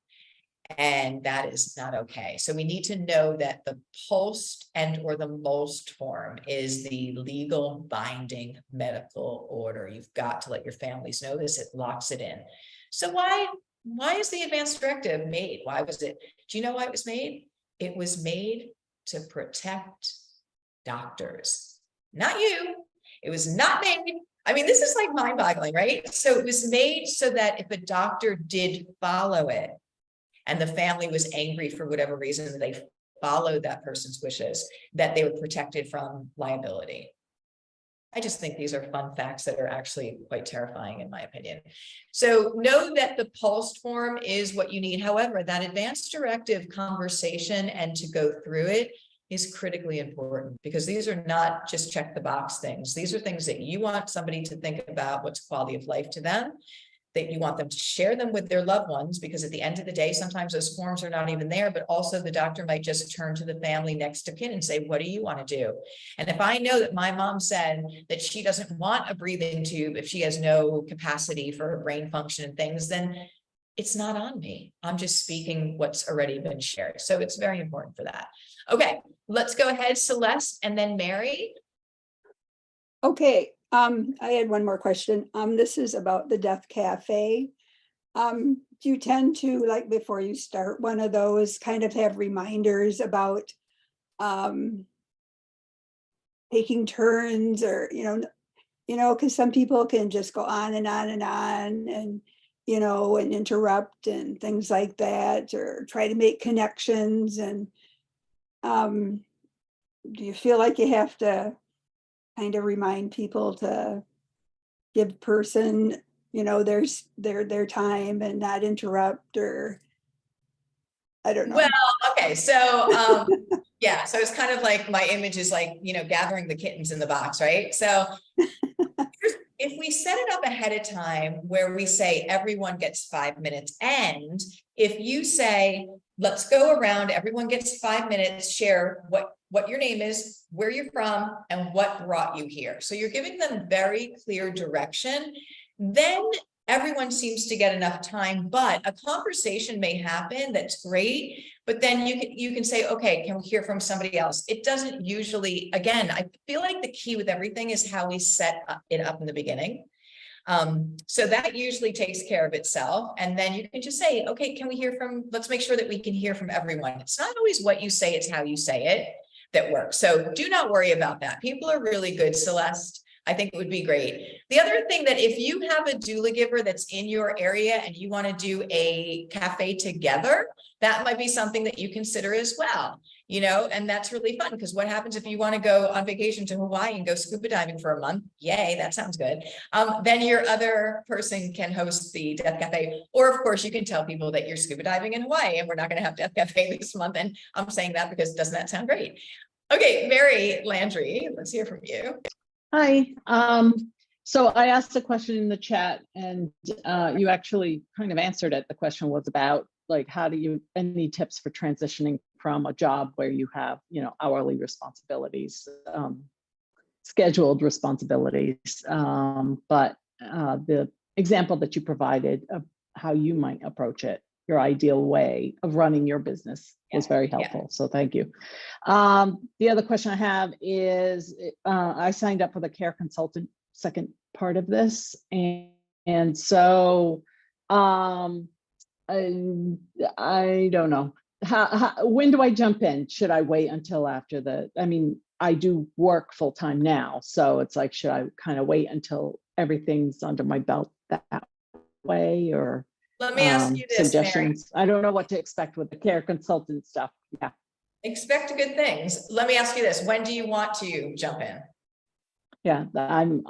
And that is not okay. So we need to know that the post and or the most form is the legal binding medical order. You've got to let your families know this. It locks it in. So why is the advance directive made? Why was it? Do you know why it was made? It was made to protect doctors, not you. It was not made. I mean, this is like mind-boggling, right? So it was made so that if a doctor did follow it and the family was angry for whatever reason that they followed that person's wishes, that they were protected from liability. I just think these are fun facts that are actually quite terrifying in my opinion. So know that the post form is what you need. However, that advance directive conversation and to go through it is critically important, because these are not just check the box things. These are things that you want somebody to think about what's quality of life to them, that you want them to share them with their loved ones, because at the end of the day, sometimes those forms are not even there, but also the doctor might just turn to the family next to kin and say, what do you want to do? And if I know that my mom said that she doesn't want a breathing tube if she has no capacity for her brain function and things, then it's not on me. I'm just speaking what's already been shared. So it's very important for that. Okay, let's go ahead, Celeste, and then Mary. Okay, I had one more question. This is about the Death Cafe. Do you tend to, like, before you start one of those, kind of have reminders about taking turns, or because some people can just go on and on and on, and and interrupt and things like that, or try to make connections. And do you feel like you have to kind of remind people to give person, their time and not interrupt, or I don't know. Well, okay. So, yeah, so it's kind of like my image is like, gathering the kittens in the box, right? So if we set it up ahead of time where we say everyone gets 5 minutes, and if you say, let's go around, everyone gets 5 minutes, share what your name is, where you're from, and what brought you here. So you're giving them very clear direction. Then everyone seems to get enough time, but a conversation may happen that's great, but then you can say, okay, can we hear from somebody else? It doesn't usually, again, I feel like the key with everything is how we set it up in the beginning. So that usually takes care of itself. And then you can just say, okay, can we hear from, let's make sure that we can hear from everyone. It's not always what you say, it's how you say it that works. So do not worry about that. People are really good, Celeste. I think it would be great. The other thing, that if you have a doula giver that's in your area and you want to do a cafe together, that might be something that you consider as well. And that's really fun, because what happens if you want to go on vacation to Hawaii and go scuba diving for a month? Yay, that sounds good. Then your other person can host the Death Cafe. Or of course, you can tell people that you're scuba diving in Hawaii and we're not going to have Death Cafe this month. And I'm saying that because doesn't that sound great? Okay, Mary Landry, let's hear from you. Hi. So I asked a question in the chat, and you actually kind of answered it. The question was about like, how do you, any tips for transitioning from a job where you have, you know, hourly responsibilities, scheduled responsibilities. But the example that you provided of how you might approach it, your ideal way of running your business, was very helpful. So thank you. The other question I have is, I signed up for the care consultant second part of this. And so I don't know. When do I jump in? Should I wait until after the, I mean, I do work full time now. So it's like, should I kind of wait until everything's under my belt that way, or Let me ask you this, Mary. suggestions? I don't know what to expect with the care consultant stuff. Yeah. Expect good things. Let me ask you this. When do you want to jump in? Yeah, I'm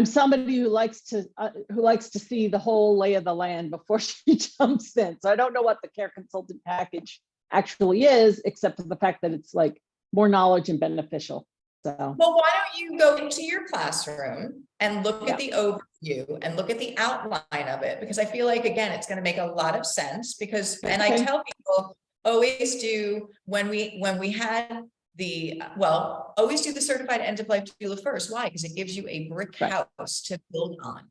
somebody who likes to see the whole lay of the land before she jumps in. So I don't know what the care consultant package actually is, except for the fact that it's like more knowledge and beneficial. So, well, why don't you go into your classroom and look at the overview and look at the outline of it? Because I feel like, again, it's going to make a lot of sense because, and I tell people always do when we had the, well, always do the certified end-of-life doula first. Why? Because it gives you a brick house to build on.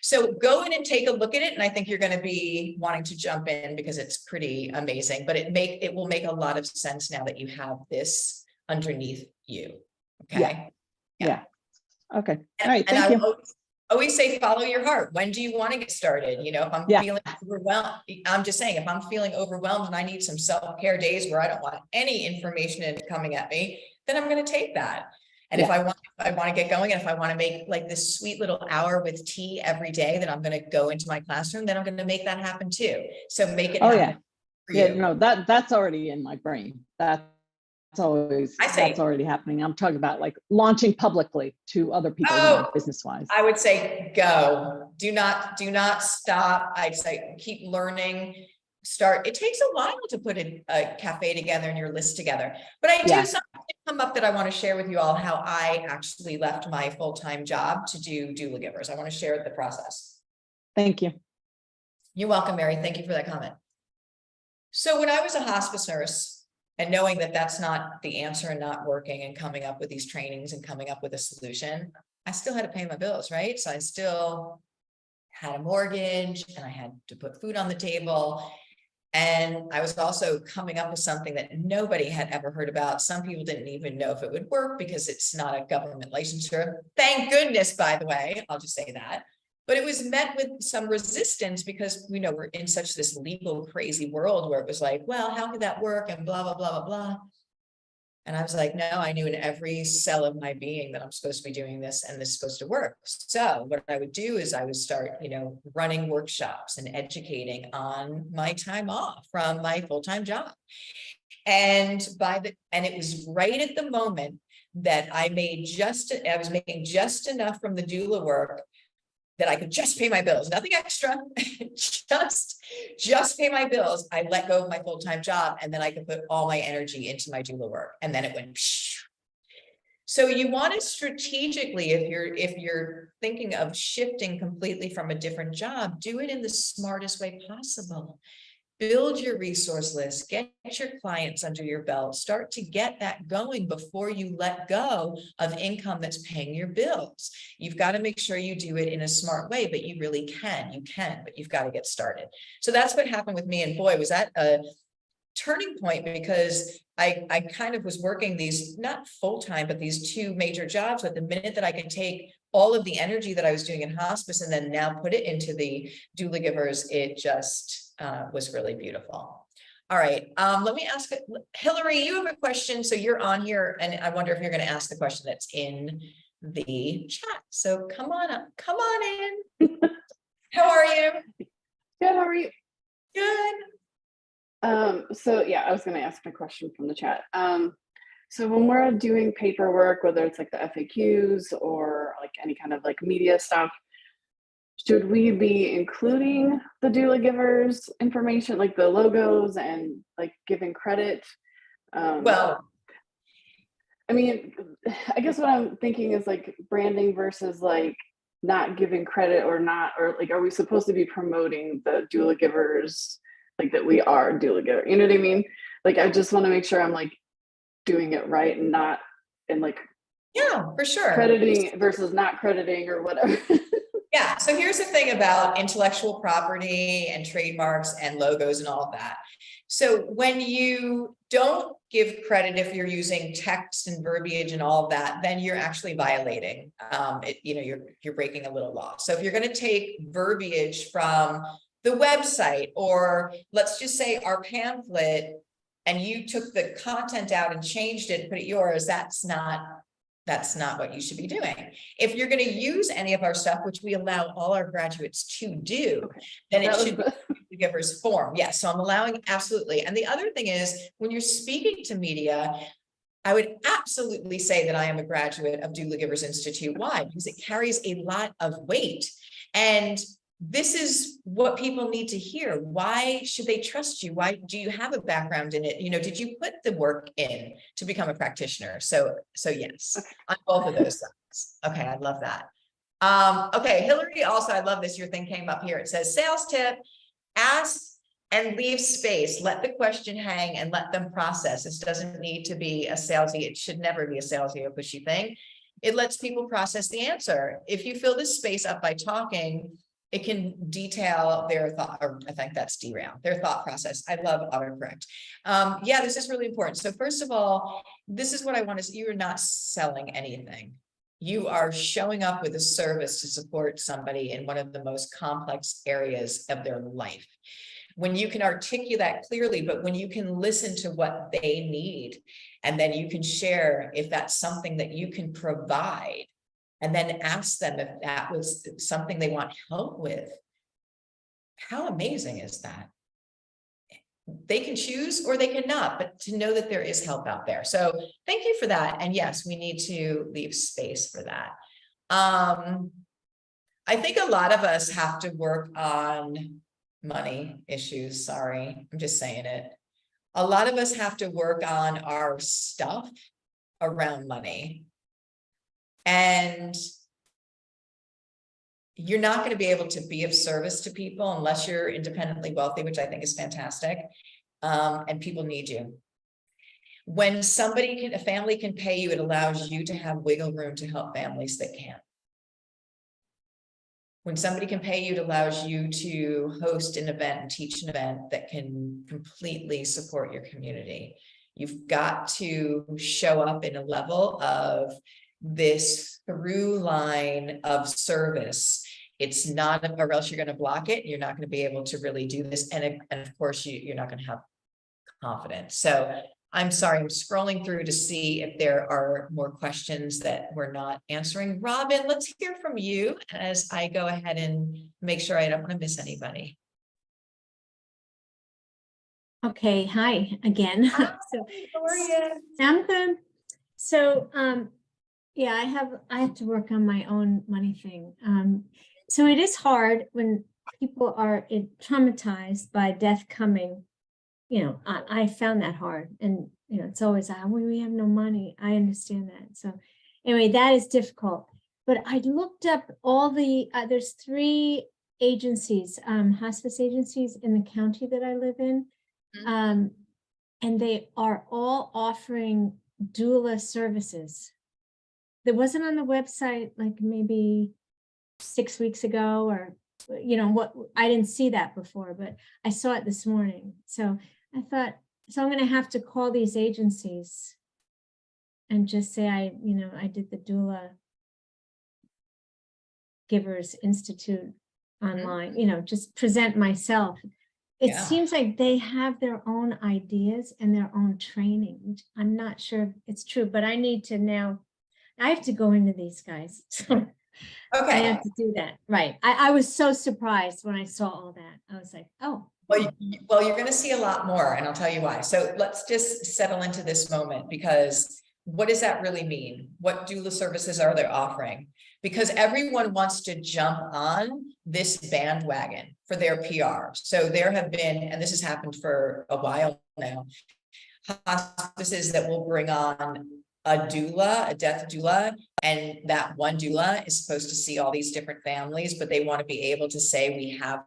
So go in and take a look at it. And I think you're going to be wanting to jump in because it's pretty amazing, but it will make a lot of sense now that you have this underneath you. Okay. Yeah. Okay. All right. Thank you. Always say, follow your heart. When do you want to get started? You know, if I'm feeling overwhelmed, I'm just saying, if I'm feeling overwhelmed and I need some self-care days where I don't want any information coming at me, then I'm going to take that. And if I want to get going, and if I want to make like this sweet little hour with tea every day that I'm going to go into my classroom, then I'm going to make that happen too. So make it happen for you. No, that's already in my brain. That's already happening. I'm talking about like launching publicly to other people, you know, business-wise. I would say go. Do not stop. I'd say keep learning. Start. It takes a while to put a cafe together and your list together. But I do something come up that I want to share with you all how I actually left my full-time job to do Doula Givers. I want to share the process. Thank you. You're welcome, Mary. Thank you for that comment. So when I was a hospice nurse, and knowing that that's not the answer and not working and coming up with these trainings and coming up with a solution, I still had to pay my bills, right? So I still had a mortgage and I had to put food on the table. And I was also coming up with something that nobody had ever heard about. Some people didn't even know if it would work because it's not a government licensure. Thank goodness, by the way, I'll just say that. But it was met with some resistance because, you know, we're in such this legal crazy world where it was like, well, how could that work? And blah, blah, blah, blah, blah. And I was like, no, I knew in every cell of my being that I'm supposed to be doing this and this is supposed to work. So what I would do is I would start, you know, running workshops and educating on my time off from my full-time job. And it was right at the moment that I was making just enough from the doula work that I could just pay my bills, nothing extra, just pay my bills. I let go of my full-time job and then I could put all my energy into my doula work. And then it went. Psh. So you want to strategically, if you're thinking of shifting completely from a different job, do it in the smartest way possible. Build your resource list, get your clients under your belt, start to get that going before you let go of income that's paying your bills. You've got to make sure you do it in a smart way, but you really can, but you've got to get started. So that's what happened with me. And boy, was that a turning point because I kind of was working these, not full-time, but these two major jobs. But the minute that I could take all of the energy that I was doing in hospice and then now put it into the Doula Givers, it just was really beautiful. All right, let me ask Hillary, you have a question. So you're on here and I wonder if you're going to ask the question that's in the chat. So come on up, come on in. How are you? Good, how are you? Good. So yeah, I was going to ask a question from the chat. So when we're doing paperwork, whether it's like the FAQs or like any kind of like media stuff, should we be including the doula givers information, like the logos and like giving credit? Well, I mean, I guess what I'm thinking is like branding versus like not giving credit or not, or like, are we supposed to be promoting the doula givers, like that we are doula giver? You know what I mean? Like, I just want to make sure I'm like doing it right and not, and like Yeah, for sure. crediting versus not crediting or whatever. Yeah, so here's the thing about intellectual property and trademarks and logos and all of that. So when you don't give credit, if you're using text and verbiage and all of that, then you're actually violating, you're breaking a little law. So if you're going to take verbiage from the website, or let's just say our pamphlet, and you took the content out and changed it, put it yours, that's not what you should be doing. If you're going to use any of our stuff, which we allow all our graduates to do, then it should be the giver's form. Yes, so I'm allowing, absolutely. And the other thing is, when you're speaking to media, I would absolutely say that I am a graduate of Doula Givers Institute. Why? Because it carries a lot of weight. And this is what people need to hear. Why should they trust you? Why do you have a background in it? Did you put the work in to become a practitioner? So yes, on both of those sides. Okay, I love that. Okay, Hillary, also, I love this. Your thing came up here. It says sales tip: ask and leave space. Let the question hang and let them process. This doesn't need to be a salesy. It should never be a salesy or pushy thing. It lets people process the answer. If you fill this space up by talking, it can detail their thought, or I think that's derail their thought process. I love autocorrect. Yeah, this is really important. So first of all, this is what I want to say. You are not selling anything. You are showing up with a service to support somebody in one of the most complex areas of their life. When you can articulate that clearly, but when you can listen to what they need, and then you can share if that's something that you can provide, and then ask them if that was something they want help with. How amazing is that? They can choose or they cannot, but to know that there is help out there. So thank you for that. And yes, we need to leave space for that. I think a lot of us have to work on money issues. Sorry, I'm just saying it. A lot of us have to work on our stuff around money. And you're not going to be able to be of service to people unless you're independently wealthy, which I think is fantastic. And people need you. When a family can pay you, it allows you to have wiggle room to help families that can't. When somebody can pay you, it allows you to host an event and teach an event that can completely support your community. You've got to show up in a level of this through line of service. It's not, or else you're going to block it. You're not going to be able to really do this. And of course, you're not going to have confidence. So I'm sorry, I'm scrolling through to see if there are more questions that we're not answering. Robin, let's hear from you as I go ahead and make sure I don't want to miss anybody. Okay, hi again. Hi, So how are you? I'm good. So yeah, I have to work on my own money thing. So it is hard when people are traumatized by death coming. I found that hard, and it's always we have no money. I understand that. So anyway, that is difficult. But I looked up all the there's 3 agencies, hospice agencies in the county that I live in. And they are all offering doula services. That wasn't on the website like maybe 6 weeks ago, or what, I didn't see that before, but I saw it this morning. So I thought, so I'm going to have to call these agencies and just say I did the Doula Givers Institute online, just present myself. It seems like they have their own ideas and their own training, which I'm not sure if it's true, but I need to now, I have to go into these guys. So Okay. I have to do that. Right. I was so surprised when I saw all that. I was like, oh. Well, you're going to see a lot more, and I'll tell you why. So let's just settle into this moment, because what does that really mean? What doula services are they offering? Because everyone wants to jump on this bandwagon for their PR. So there have been, and this has happened for a while now, hospices that will bring on a death doula, and that one doula is supposed to see all these different families, but they want to be able to say we have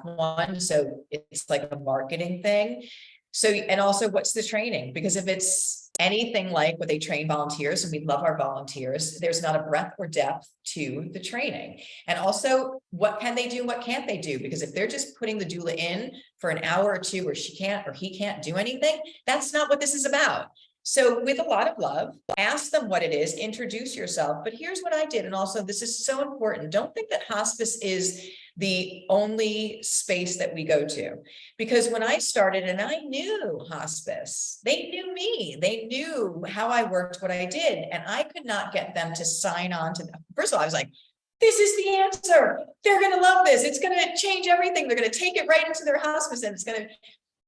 one. So it's like a marketing thing. So, and also what's the training? Because if it's anything like what they train volunteers, and we love our volunteers, there's not a breadth or depth to the training. And also, what can they do? What can't they do? Because if they're just putting the doula in for an hour or two where she can't or he can't do anything, that's not what this is about. So with a lot of love, ask them what it is, introduce yourself. But here's what I did. And also, this is so important. Don't think that hospice is the only space that we go to. Because when I started and I knew hospice, they knew me, they knew how I worked, what I did, and I could not get them to sign on to, first of all, I was like, this is the answer. They're going to love this. It's going to change everything. They're going to take it right into their hospice and it's going to,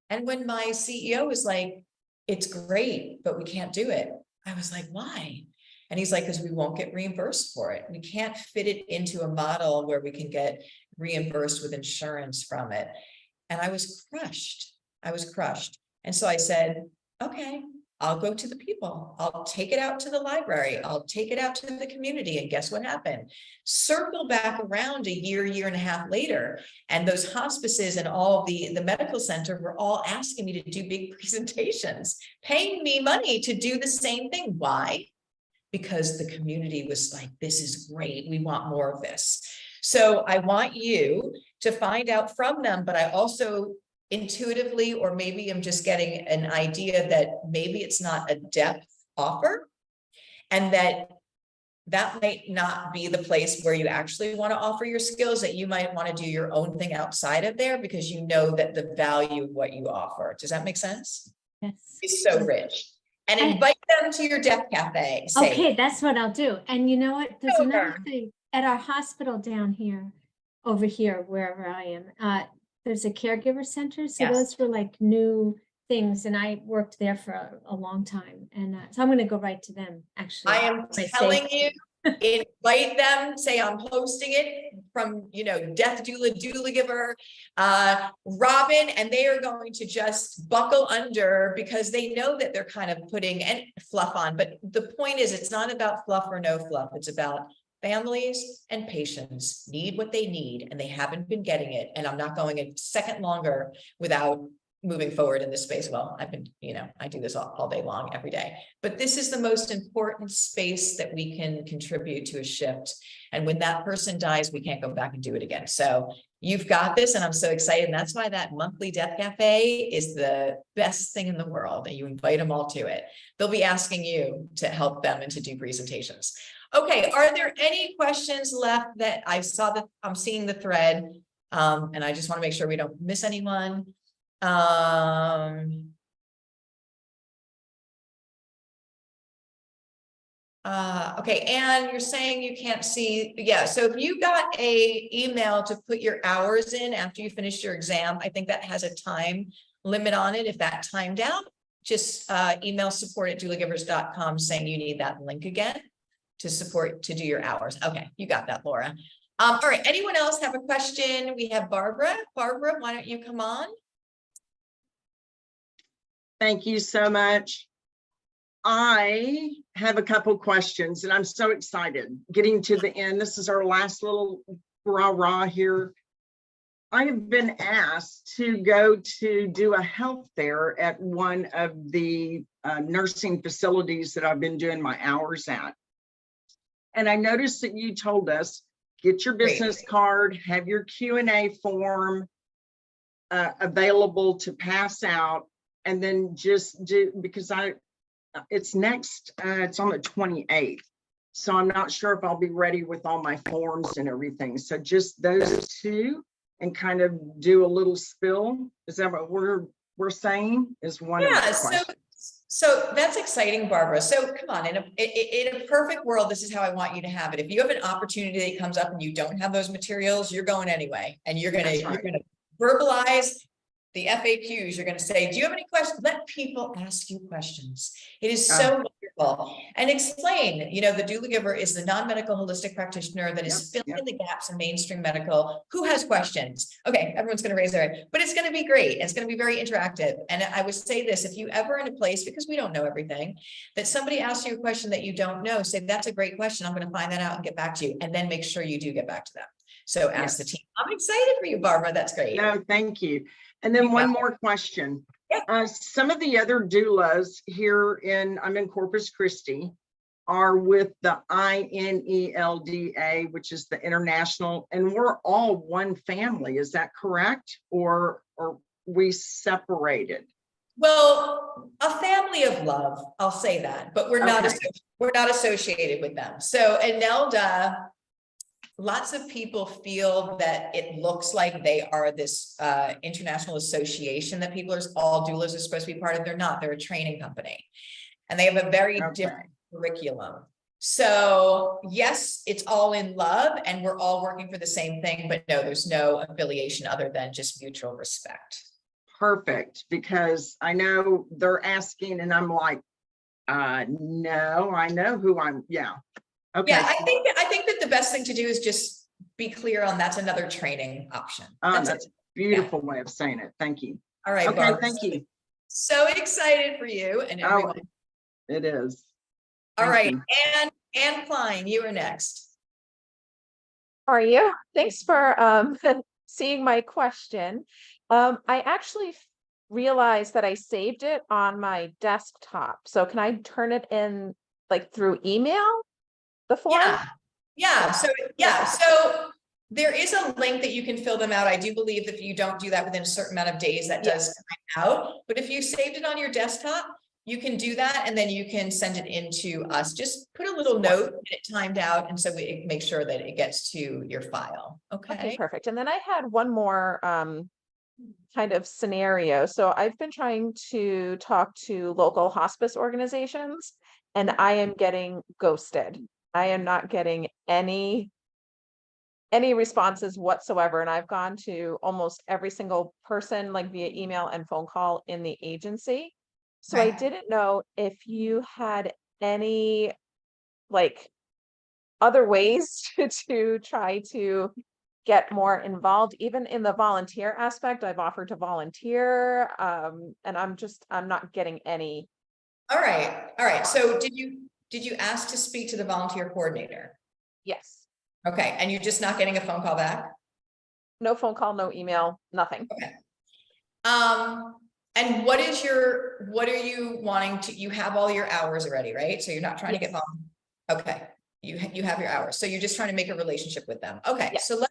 and when my CEO was like, it's great, but we can't do it. I was like, why? And he's like, because we won't get reimbursed for it. We can't fit it into a model where we can get reimbursed with insurance from it. And I was crushed. I was crushed. And so I said, okay, I'll go to the people. I'll take it out to the library. I'll take it out to the community. And guess what happened? Circle back around a year, year and a half later. And those hospices and all the medical center were all asking me to do big presentations, paying me money to do the same thing. Why? Because the community was like, this is great. We want more of this. So I want you to find out from them, but I also intuitively, or maybe I'm just getting an idea that maybe it's not a depth offer, and that might not be the place where you actually want to offer your skills, that you might want to do your own thing outside of there because you know that the value of what you offer. Does that make sense? Yes. It's so rich. And invite them to your death cafe. Okay, that's what I'll do. And you know what? There's Sure. another thing at our hospital down here, over here, wherever I am. There's a caregiver center. So Yes. those were like new things. And I worked there for a long time. And so I'm going to go right to them, actually. I am telling you, invite them, say I'm posting it from, Death Doula Giver, Robin, and they are going to just buckle under because they know that they're kind of putting fluff on. But the point is, it's not about fluff or no fluff. It's about families and patients need what they need, and they haven't been getting it. And I'm not going a second longer without moving forward in this space. Well, I've been, I do this all day long, every day, but this is the most important space that we can contribute to a shift. And when that person dies, we can't go back and do it again. So you've got this, and I'm so excited. And that's why that monthly Death Cafe is the best thing in the world. And you invite them all to it. They'll be asking you to help them and to do presentations. Okay, are there any questions left that I saw that I'm seeing the thread? And I just want to make sure we don't miss anyone. Okay, Anne, you're saying you can't see. Yeah, so if you got a email to put your hours in after you finished your exam, I think that has a time limit on it. If that timed out, just email support@doulagivers.com saying you need that link again to do your hours. Okay, you got that, Laura. All right, anyone else have a question? We have Barbara. Barbara, why don't you come on? Thank you so much. I have a couple questions and I'm so excited getting to the end. This is our last little rah-rah here. I have been asked to go to do a health fair at one of the nursing facilities that I've been doing my hours at. And I noticed that you told us, get your business card, have your Q&A form available to pass out, and then just do, because it's on the 28th. So I'm not sure if I'll be ready with all my forms and everything. So just those two and kind of do a little spill. Is that what we're saying is one of the questions? So that's exciting, Barbara. So come on, in a perfect world, this is how I want you to have it. If you have an opportunity that comes up and you don't have those materials, you're going anyway, and you're gonna verbalize the FAQs, you're going to say, do you have any questions? Let people ask you questions. It is so wonderful. And explain, you know, the doula giver is the non-medical holistic practitioner that is filling in the gaps in mainstream medical. Who has questions? Okay, everyone's going to raise their hand, but it's going to be great. It's going to be very interactive. And I would say this, if you ever in a place, because we don't know everything, that somebody asks you a question that you don't know, say, that's a great question. I'm going to find that out and get back to you. And then make sure you do get back to them. So ask the team. I'm excited for you, Barbara. That's great. No, thank you. And then one more question. Some of the other doulas here I'm in Corpus Christi, are with the INELDA, which is the international, and we're all one family. Is that correct? Or we separated? Well, a family of love, I'll say that, but we're not associated with them. So INELDA, lots of people feel that it looks like they are this international association that all doulas are supposed to be part of. They're not. They're a training company, and they have a very different curriculum. So yes, it's all in love, and we're all working for the same thing. But no, there's no affiliation other than just mutual respect. Perfect, because I know they're asking, and I'm like, no, I know who I'm. Yeah. Okay. Yeah, I think that the best thing to do is just be clear on that's another training option. That's a beautiful way of saying it. Thank you. All right. Okay, Barbara, thank you. So excited for you and everyone. It is. All right, Anne Klein, you are next. How are you? Thanks for seeing my question. I actually realized that I saved it on my desktop. So can I turn it in like through email? The form? So there is a link that you can fill them out. I do believe that if you don't do that within a certain amount of days, that does come out. But if you saved it on your desktop, you can do that, and then you can send it in to us. Just put a little note that it timed out, and so we make sure that it gets to your file. Okay, perfect. And then I had one more kind of scenario. So I've been trying to talk to local hospice organizations, and I am getting ghosted. I am not getting any responses whatsoever. And I've gone to almost every single person, like via email and phone call in the agency. So I didn't know if you had any like other ways to try to get more involved, even in the volunteer aspect. I've offered to volunteer, and I'm not getting any. All right. So did you ask to speak to the volunteer coordinator? Yes. Okay, and you're just not getting a phone call back? No phone call, no email, nothing. Okay. And what are you wanting to, you have all your hours already, right? So you're not trying to get home. Okay. You have your hours. So you're just trying to make a relationship with them. Okay. So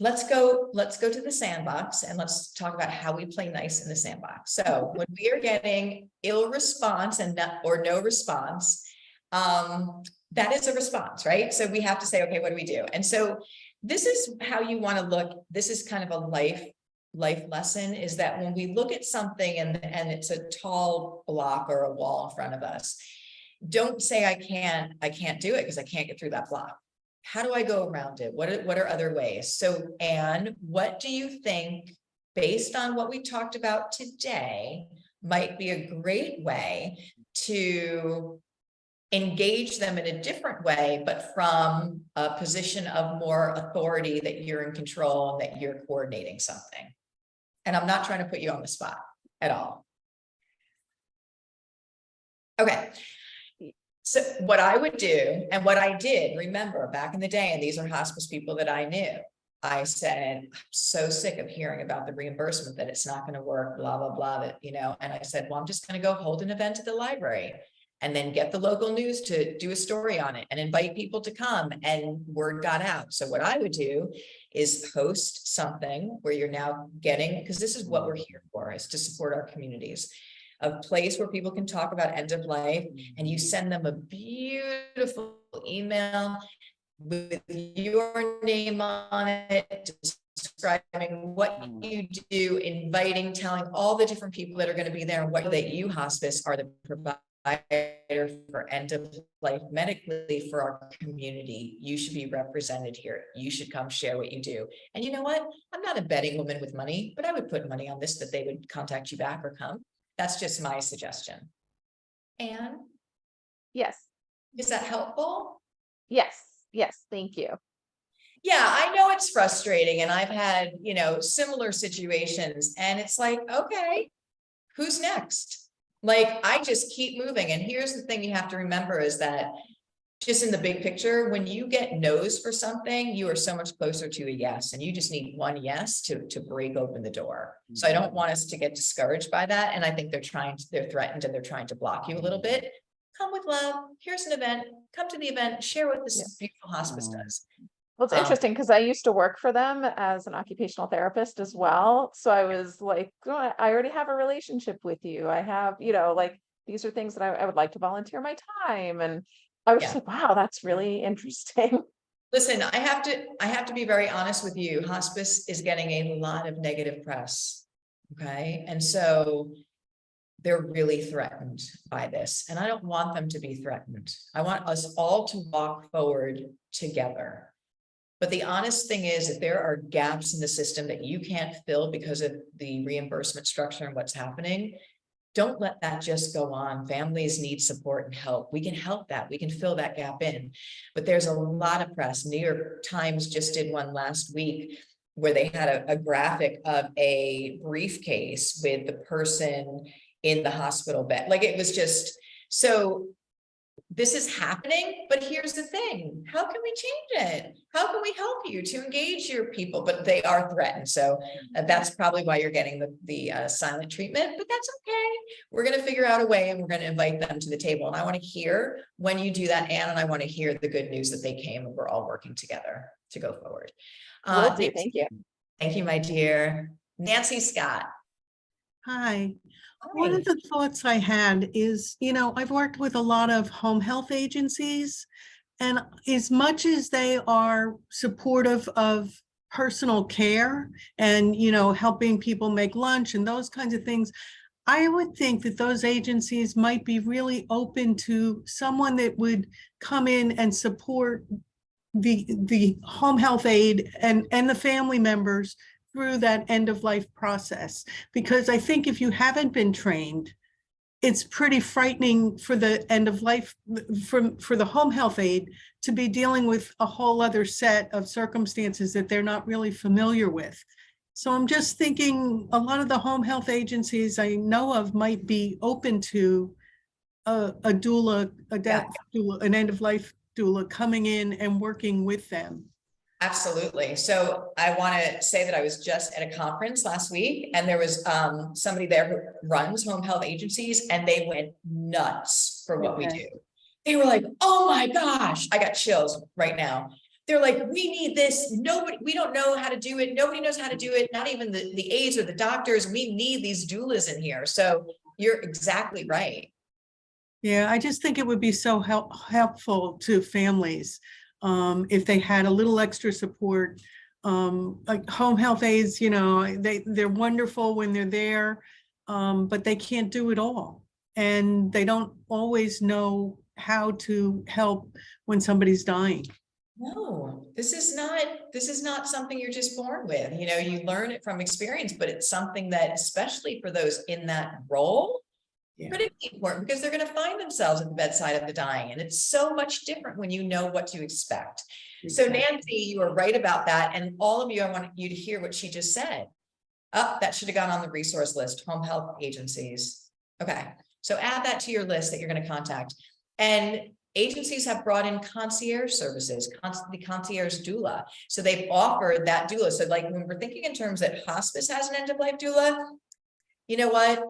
let's go to the sandbox, and let's talk about how we play nice in the sandbox. So when we are getting ill response or no response, that is a response, right? So we have to say, okay, what do we do? And so this is how you want to look. This is kind of a life lesson, is that when we look at something and it's a tall block or a wall in front of us, don't say I can't do it because I can't get through that block. How do I go around it? What are other ways? So Anne, what do you think, based on what we talked about today, might be a great way to engage them in a different way, but from a position of more authority, that you're in control and that you're coordinating something? And I'm not trying to put you on the spot at all. Okay. So what I would do, and what I did, remember back in the day, and these are hospice people that I knew, I said, I'm so sick of hearing about the reimbursement, that it's not going to work, blah, blah, blah, that, and I said, well, I'm just going to go hold an event at the library and then get the local news to do a story on it and invite people to come, and word got out. So what I would do is host something where you're now getting, because this is what we're here for, is to support our communities, a place where people can talk about end of life, and you send them a beautiful email with your name on it, describing what you do, inviting, telling all the different people that are going to be there, and what that you hospice are the provider for end of life medically for our community. You should be represented here. You should come share what you do. And you know what? I'm not a betting woman with money, but I would put money on this, that they would contact you back or come. That's just my suggestion. Anne, Yes, is that helpful? yes, yes, thank you. Yeah, I know it's frustrating, and I've had, you know, similar situations, and it's like, okay, who's next? Like, I just keep moving. And here's the thing you have to remember is that just in the big picture, when you get no's for something, you are so much closer to a yes, and you just need one yes to break open the door. So I don't want us to get discouraged by that. And I think they're threatened, and they're trying to block you a little bit. Come with love. Here's an event. Come to the event, share what this beautiful hospice does. Well, it's interesting because I used to work for them as an occupational therapist as well. So I was like, oh, I already have a relationship with you. I have, you know, like these are things that I would like to volunteer my time. And I was just like, wow, that's really interesting. Listen, I have to be very honest with you. Hospice is getting a lot of negative press. Okay. And so they're really threatened by this. And I don't want them to be threatened. I want us all to walk forward together. But the honest thing is, if there are gaps in the system that you can't fill because of the reimbursement structure and what's happening, don't let that just go on. Families need support and help. We can help that. We can fill that gap in. But there's a lot of press. New York Times just did one last week where they had a graphic of a briefcase with the person in the hospital bed. Like, it was just, so this is happening, but here's the thing. How can we change it? How can we help you to engage your people? But they are threatened. So that's probably why you're getting the silent treatment, but that's okay. We're going to figure out a way, and we're going to invite them to the table. And I want to hear when you do that, Anne, and I want to hear the good news that they came and we're all working together to go forward. Will do. Thank you. Thank you, my dear. Nancy Scott. Hi. One of the thoughts I had is, you know, I've worked with a lot of home health agencies, and as much as they are supportive of personal care and, you know, helping people make lunch and those kinds of things, I would think that those agencies might be really open to someone that would come in and support the home health aide and the family members through that end of life process. Because I think if you haven't been trained, it's pretty frightening for the end of life, for the home health aide to be dealing with a whole other set of circumstances that they're not really familiar with. So I'm just thinking a lot of the home health agencies I know of might be open to a doula, a death doula, an end of life doula coming in and working with them. Absolutely. So I want to say that I was just at a conference last week, and there was somebody there who runs home health agencies, and they went nuts for what we do. They were like, oh my gosh, I got chills right now. They're like, we need this. Nobody, we don't know how to do it. Nobody knows how to do it. Not even the aides or the doctors. We need these doulas in here. So you're exactly right. Yeah, I just think it would be so helpful to families if they had a little extra support. Like home health aides, you know, they're wonderful when they're there, but they can't do it all. And they don't always know how to help when somebody's dying. No, this is not something you're just born with. You know, you learn it from experience, but it's something that, especially for those in that role, critically important, because they're going to find themselves at the bedside of the dying. And it's so much different when you know what to expect. Exactly. So Nancy, you were right about that. And all of you, I want you to hear what she just said. Oh, that should have gone on the resource list, home health agencies. Okay. So add that to your list that you're going to contact. And agencies have brought in concierge services, the concierge doula. So they've offered that doula. So like when we're thinking in terms that hospice has an end of life doula, you know what?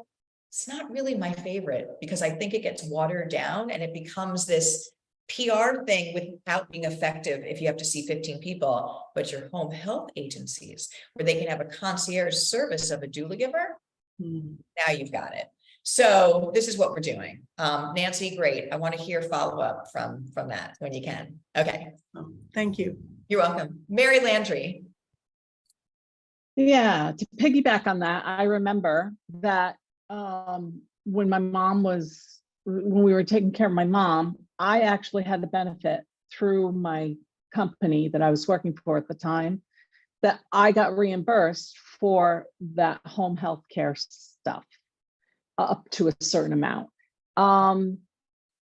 It's not really my favorite, because I think it gets watered down and it becomes this PR thing without being effective if you have to see 15 people. But your home health agencies, where they can have a concierge service of a doula giver, now you've got it. So this is what we're doing. Nancy, great. I want to hear follow-up from that when you can. Okay. Thank you. You're welcome. Mary Landry. Yeah, to piggyback on that, I remember that when my mom was when we were taking care of my mom, I actually had the benefit through my company that I was working for at the time, that I got reimbursed for that home health care stuff up to a certain amount.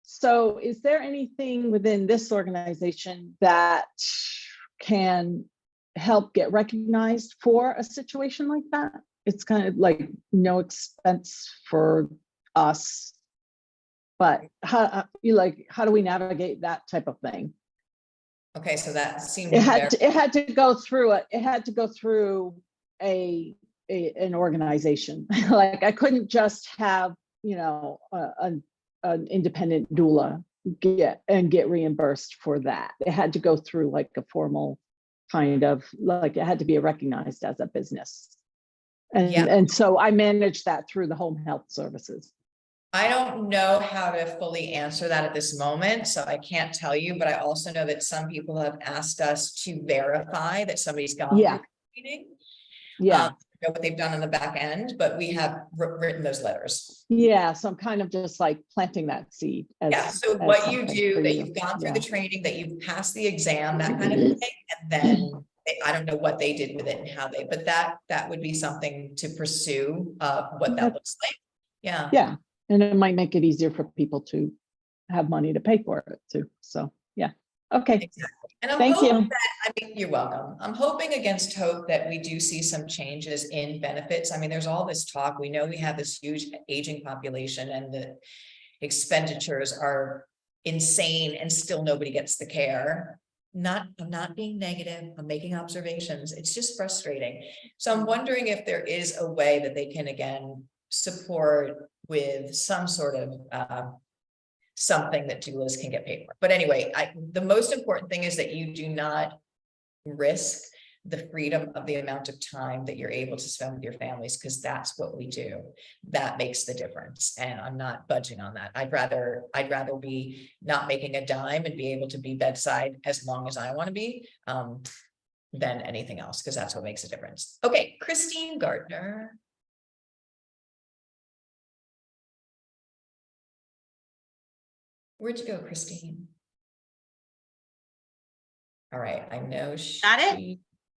So is there anything within this organization that can help get recognized for a situation like that? It's kind of like no expense for us, but how do we navigate that type of thing? Okay, so that seemed It had to go through an organization. Like I couldn't just have, you know, an independent doula get reimbursed for that. It had to go through like a formal kind of, like it had to be recognized as a business. And so I managed that through the home health services. I don't know how to fully answer that at this moment, so I can't tell you, but I also know that some people have asked us to verify that somebody's gone through the meeting. Yeah. Know what they've done on the back end, but we have written those letters. Yeah, so I'm kind of just like planting that seed. So what you do, that you've gone through the training, that you've passed the exam, that kind of thing, and then I don't know what they did with it and how they, but that would be something to pursue, what that looks like. Yeah. Yeah, and it might make it easier for people to have money to pay for it too. So yeah. Okay. Exactly. And I'm Thank hoping you. that, I mean, you're welcome. I'm hoping against hope that we do see some changes in benefits. I mean, there's all this talk. We know we have this huge aging population and the expenditures are insane and still nobody gets the care. I'm not being negative. I'm making observations. It's just frustrating. So I'm wondering if there is a way that they can again support with some sort of something that doulas can get paid for. But anyway, the most important thing is that you do not risk the freedom of the amount of time that you're able to spend with your families, because that's what we do. That makes the difference. And I'm not budging on that. I'd rather be not making a dime and be able to be bedside as long as I want to be, than anything else, because that's what makes a difference. Okay, Christine Gardner. Where'd you go, Christine? All right, I know she... Got it?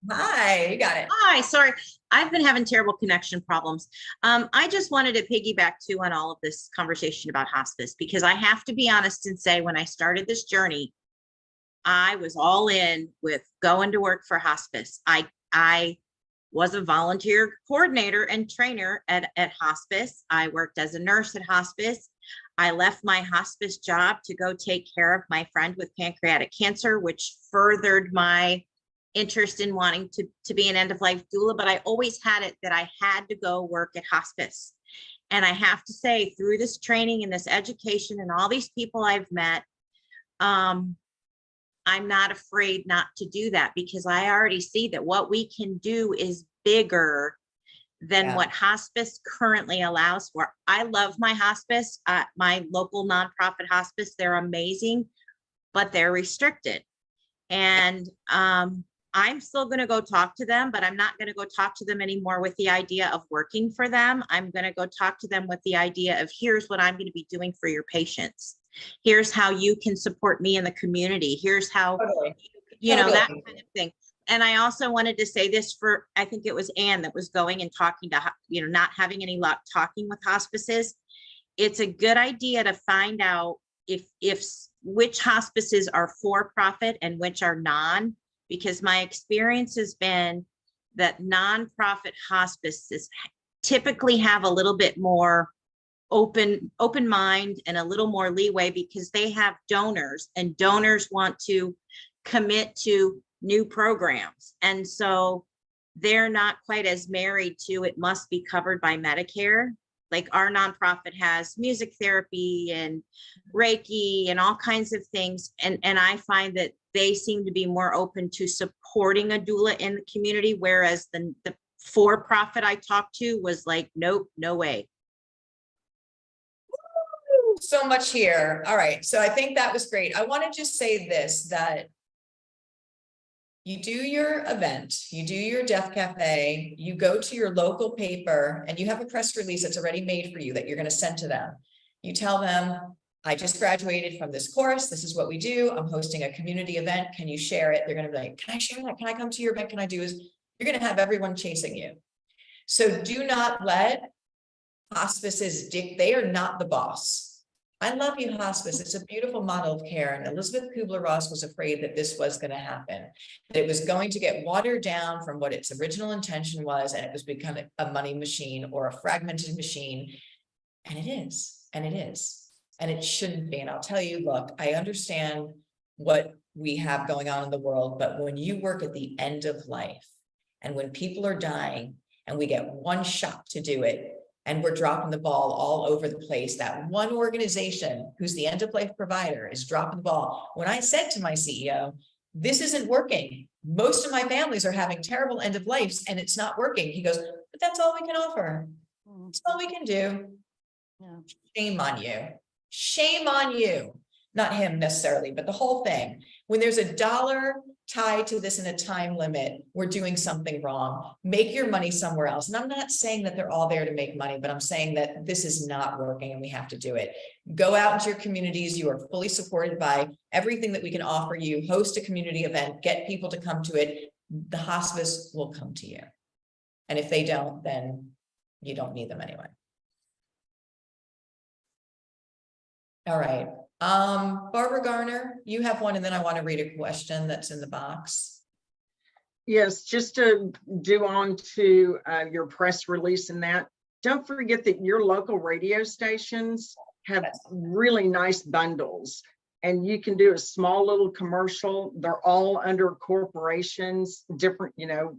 Hi, you got it. Hi, sorry. I've been having terrible connection problems. I just wanted to piggyback too on all of this conversation about hospice, because I have to be honest and say, when I started this journey, I was all in with going to work for hospice. I was a volunteer coordinator and trainer at hospice. I worked as a nurse at hospice. I left my hospice job to go take care of my friend with pancreatic cancer, which furthered my interest in wanting to be an end-of-life doula. But I always had it that I had to go work at hospice. And I have to say, through this training and this education and all these people I've met, I'm not afraid not to do that, because I already see that what we can do is bigger than what hospice currently allows for. I love my hospice, my local nonprofit hospice. They're amazing, but they're restricted. And I'm still going to go talk to them, but I'm not going to go talk to them anymore with the idea of working for them. I'm going to go talk to them with the idea of, here's what I'm going to be doing for your patients. Here's how you can support me in the community. Here's how, you know, that kind of thing. And I also wanted to say this for, I think it was Anne that was going and talking to, you know, not having any luck talking with hospices. It's a good idea to find out if which hospices are for profit and which are non, because my experience has been that nonprofit hospices typically have a little bit more open mind and a little more leeway, because they have donors, and donors want to commit to new programs. And so they're not quite as married to, it must be covered by Medicare. Like our nonprofit has music therapy and Reiki and all kinds of things. And I find that they seem to be more open to supporting a doula in the community, whereas the for-profit I talked to was like, nope, no way. So much here. All right. So I think that was great. I want to just say this, that you do your event, you do your Death Cafe, you go to your local paper and you have a press release that's already made for you that you're going to send to them. You tell them, I just graduated from this course. This is what we do. I'm hosting a community event. Can you share it? They're going to be like, can I share that? Can I come to your event? Can I do this? You're going to have everyone chasing you. So do not let hospices they are not the boss. I love you, hospice. It's a beautiful model of care. And Elizabeth Kubler-Ross was afraid that this was going to happen, that it was going to get watered down from what its original intention was, and it was becoming a money machine or a fragmented machine. And it is, and it is, and it shouldn't be. And I'll tell you, look, I understand what we have going on in the world, but when you work at the end of life, and when people are dying, and we get one shot to do it, and we're dropping the ball all over the place, that one organization who's the end of life provider is dropping the ball. When I said to my CEO, this isn't working, most of my families are having terrible end of lives and it's not working. He goes, but that's all we can offer. That's all we can do. Yeah. Shame on you. Shame on you. Not him necessarily, but the whole thing. When there's a dollar tied to this in a time limit, we're doing something wrong. Make your money somewhere else. And I'm not saying that they're all there to make money, but I'm saying that this is not working and we have to do it. Go out into your communities. You are fully supported by everything that we can offer you. Host a community event, get people to come to it. The hospice will come to you. And if they don't, then you don't need them anyway. All right. Barbara Garner, you have one, and then I want to read a question that's in the box. Yes, just to do on to your press release and that, don't forget that your local radio stations have really nice bundles, and you can do a small little commercial. They're all under corporations, different,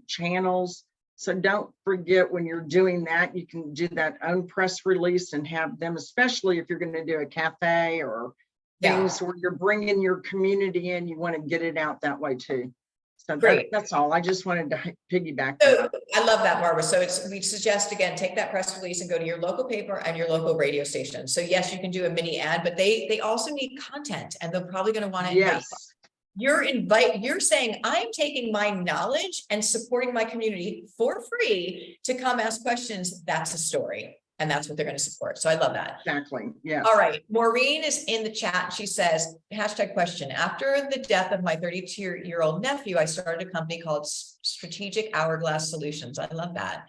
channels. So don't forget, when you're doing that, you can do that own press release and have them, especially if you're going to do a cafe or things where you're bringing your community in, you want to get it out that way too. So that's all. I just wanted to piggyback. So I love that, Barbara. So we suggest, again, take that press release and go to your local paper and your local radio station. So yes, you can do a mini ad, but they also need content, and they're probably going to want to invite. You're saying, I'm taking my knowledge and supporting my community for free to come ask questions. That's a story. And that's what they're going to support. So I love that. Exactly. Yeah. All right. Maureen is in the chat. She says, #question. After the death of my 32-year-old nephew, I started a company called Strategic Hourglass Solutions. I love that.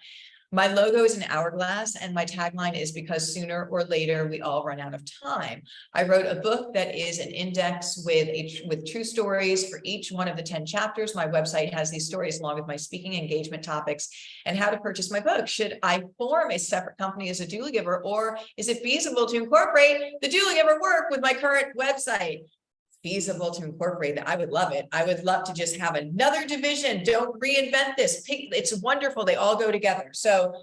My logo is an hourglass, and my tagline is, because sooner or later we all run out of time. I wrote a book that is an index with true stories for each one of the 10 chapters. My website has these stories along with my speaking engagement topics and how to purchase my book. Should I form a separate company as a doula giver, or is it feasible to incorporate the doula giver work with my current website? Feasible to incorporate that. I would love it. I would love to just have another division. Don't reinvent this. It's wonderful. They all go together. So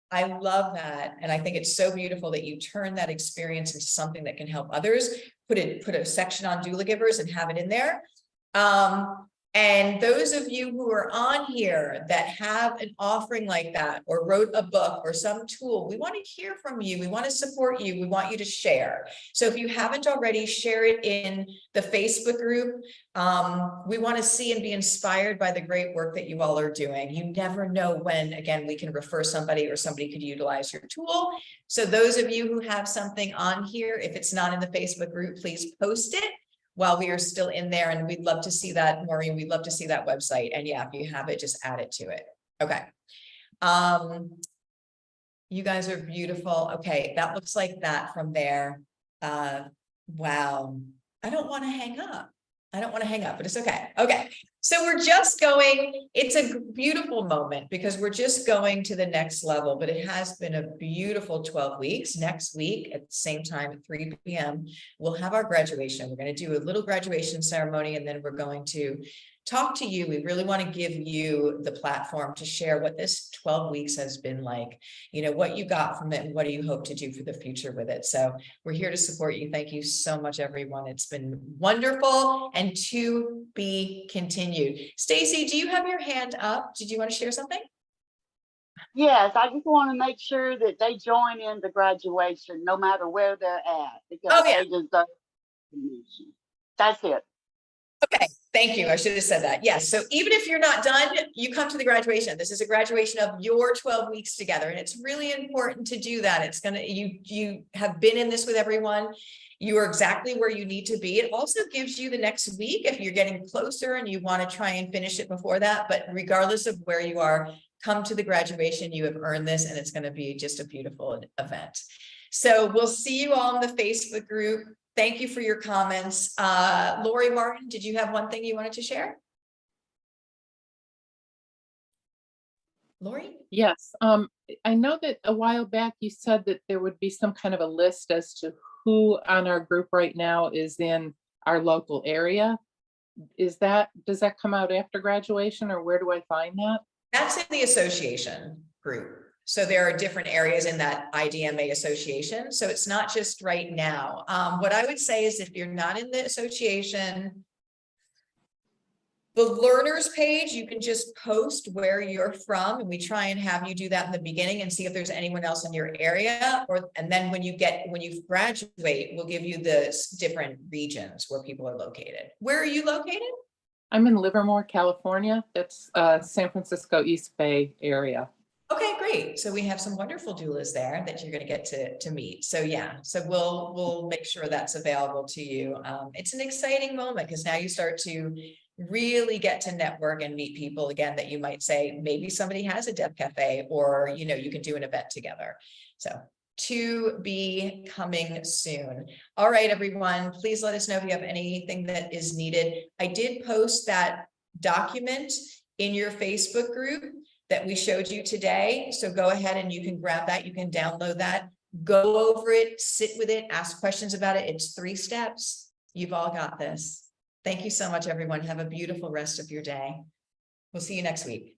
I love that. And I think it's so beautiful that you turn that experience into something that can help others. Put a section on doula givers and have it in there. And those of you who are on here that have an offering like that, or wrote a book or some tool, we want to hear from you. We want to support you. We want you to share. So if you haven't already, share it in the Facebook group. We want to see and be inspired by the great work that you all are doing. You never know when, again, we can refer somebody or somebody could utilize your tool. So those of you who have something on here, if it's not in the Facebook group, please post it while we are still in there. And we'd love to see that, Maureen. We'd love to see that website. And yeah, if you have it, just add it to it. Okay. You guys are beautiful. Okay, that looks like that from there. Wow. I don't want to hang up. But it's okay. Okay. So we're just going, it's a beautiful moment because we're just going to the next level, but it has been a beautiful 12 weeks. Next week at the same time at 3 p.m., we'll have our graduation. We're going to do a little graduation ceremony, and then we're going to talk to you. We really want to give you the platform to share what this 12 weeks has been like, what you got from it and what do you hope to do for the future with it. So we're here to support you. Thank you so much, everyone. It's been wonderful and to be continued. Stacy, do you have your hand up? Did you want to share something? Yes, I just want to make sure that they join in the graduation no matter where they're at, because they deserve recognition. That's it. Okay, thank you. I should have said that. Yes. So even if you're not done, you come to the graduation. This is a graduation of your 12 weeks together. And it's really important to do that. It's gonna, you have been in this with everyone. You are exactly where you need to be. It also gives you the next week if you're getting closer and you want to try and finish it before that. But regardless of where you are, come to the graduation. You have earned this, and it's going to be just a beautiful event. So we'll see you all in the Facebook group. Thank you for your comments. Lori Martin, did you have one thing you wanted to share? Lori? Yes, I know that a while back you said that there would be some kind of a list as to who on our group right now is in our local area. Does that come out after graduation, or where do I find that? That's in the association group. So there are different areas in that IDMA association. So it's not just right now. What I would say is if you're not in the association, the learners page, you can just post where you're from, and we try and have you do that in the beginning and see if there's anyone else in your area, and then when you graduate, we'll give you the different regions where people are located. Where are you located? I'm in Livermore, California. That's San Francisco East Bay area. Okay, great. So we have some wonderful doulas there that you're going to get to meet. So yeah, so we'll make sure that's available to you. It's an exciting moment because now you start to really get to network and meet people again that you might say maybe somebody has a Dev Cafe, or you can do an event together. So to be coming soon. All right, everyone, please let us know if you have anything that is needed. I did post that document in your Facebook group that we showed you today. So go ahead and you can grab that. You can download that, go over it, sit with it, ask questions about it. It's 3 steps. You've all got this. Thank you so much, everyone. Have a beautiful rest of your day. We'll see you next week.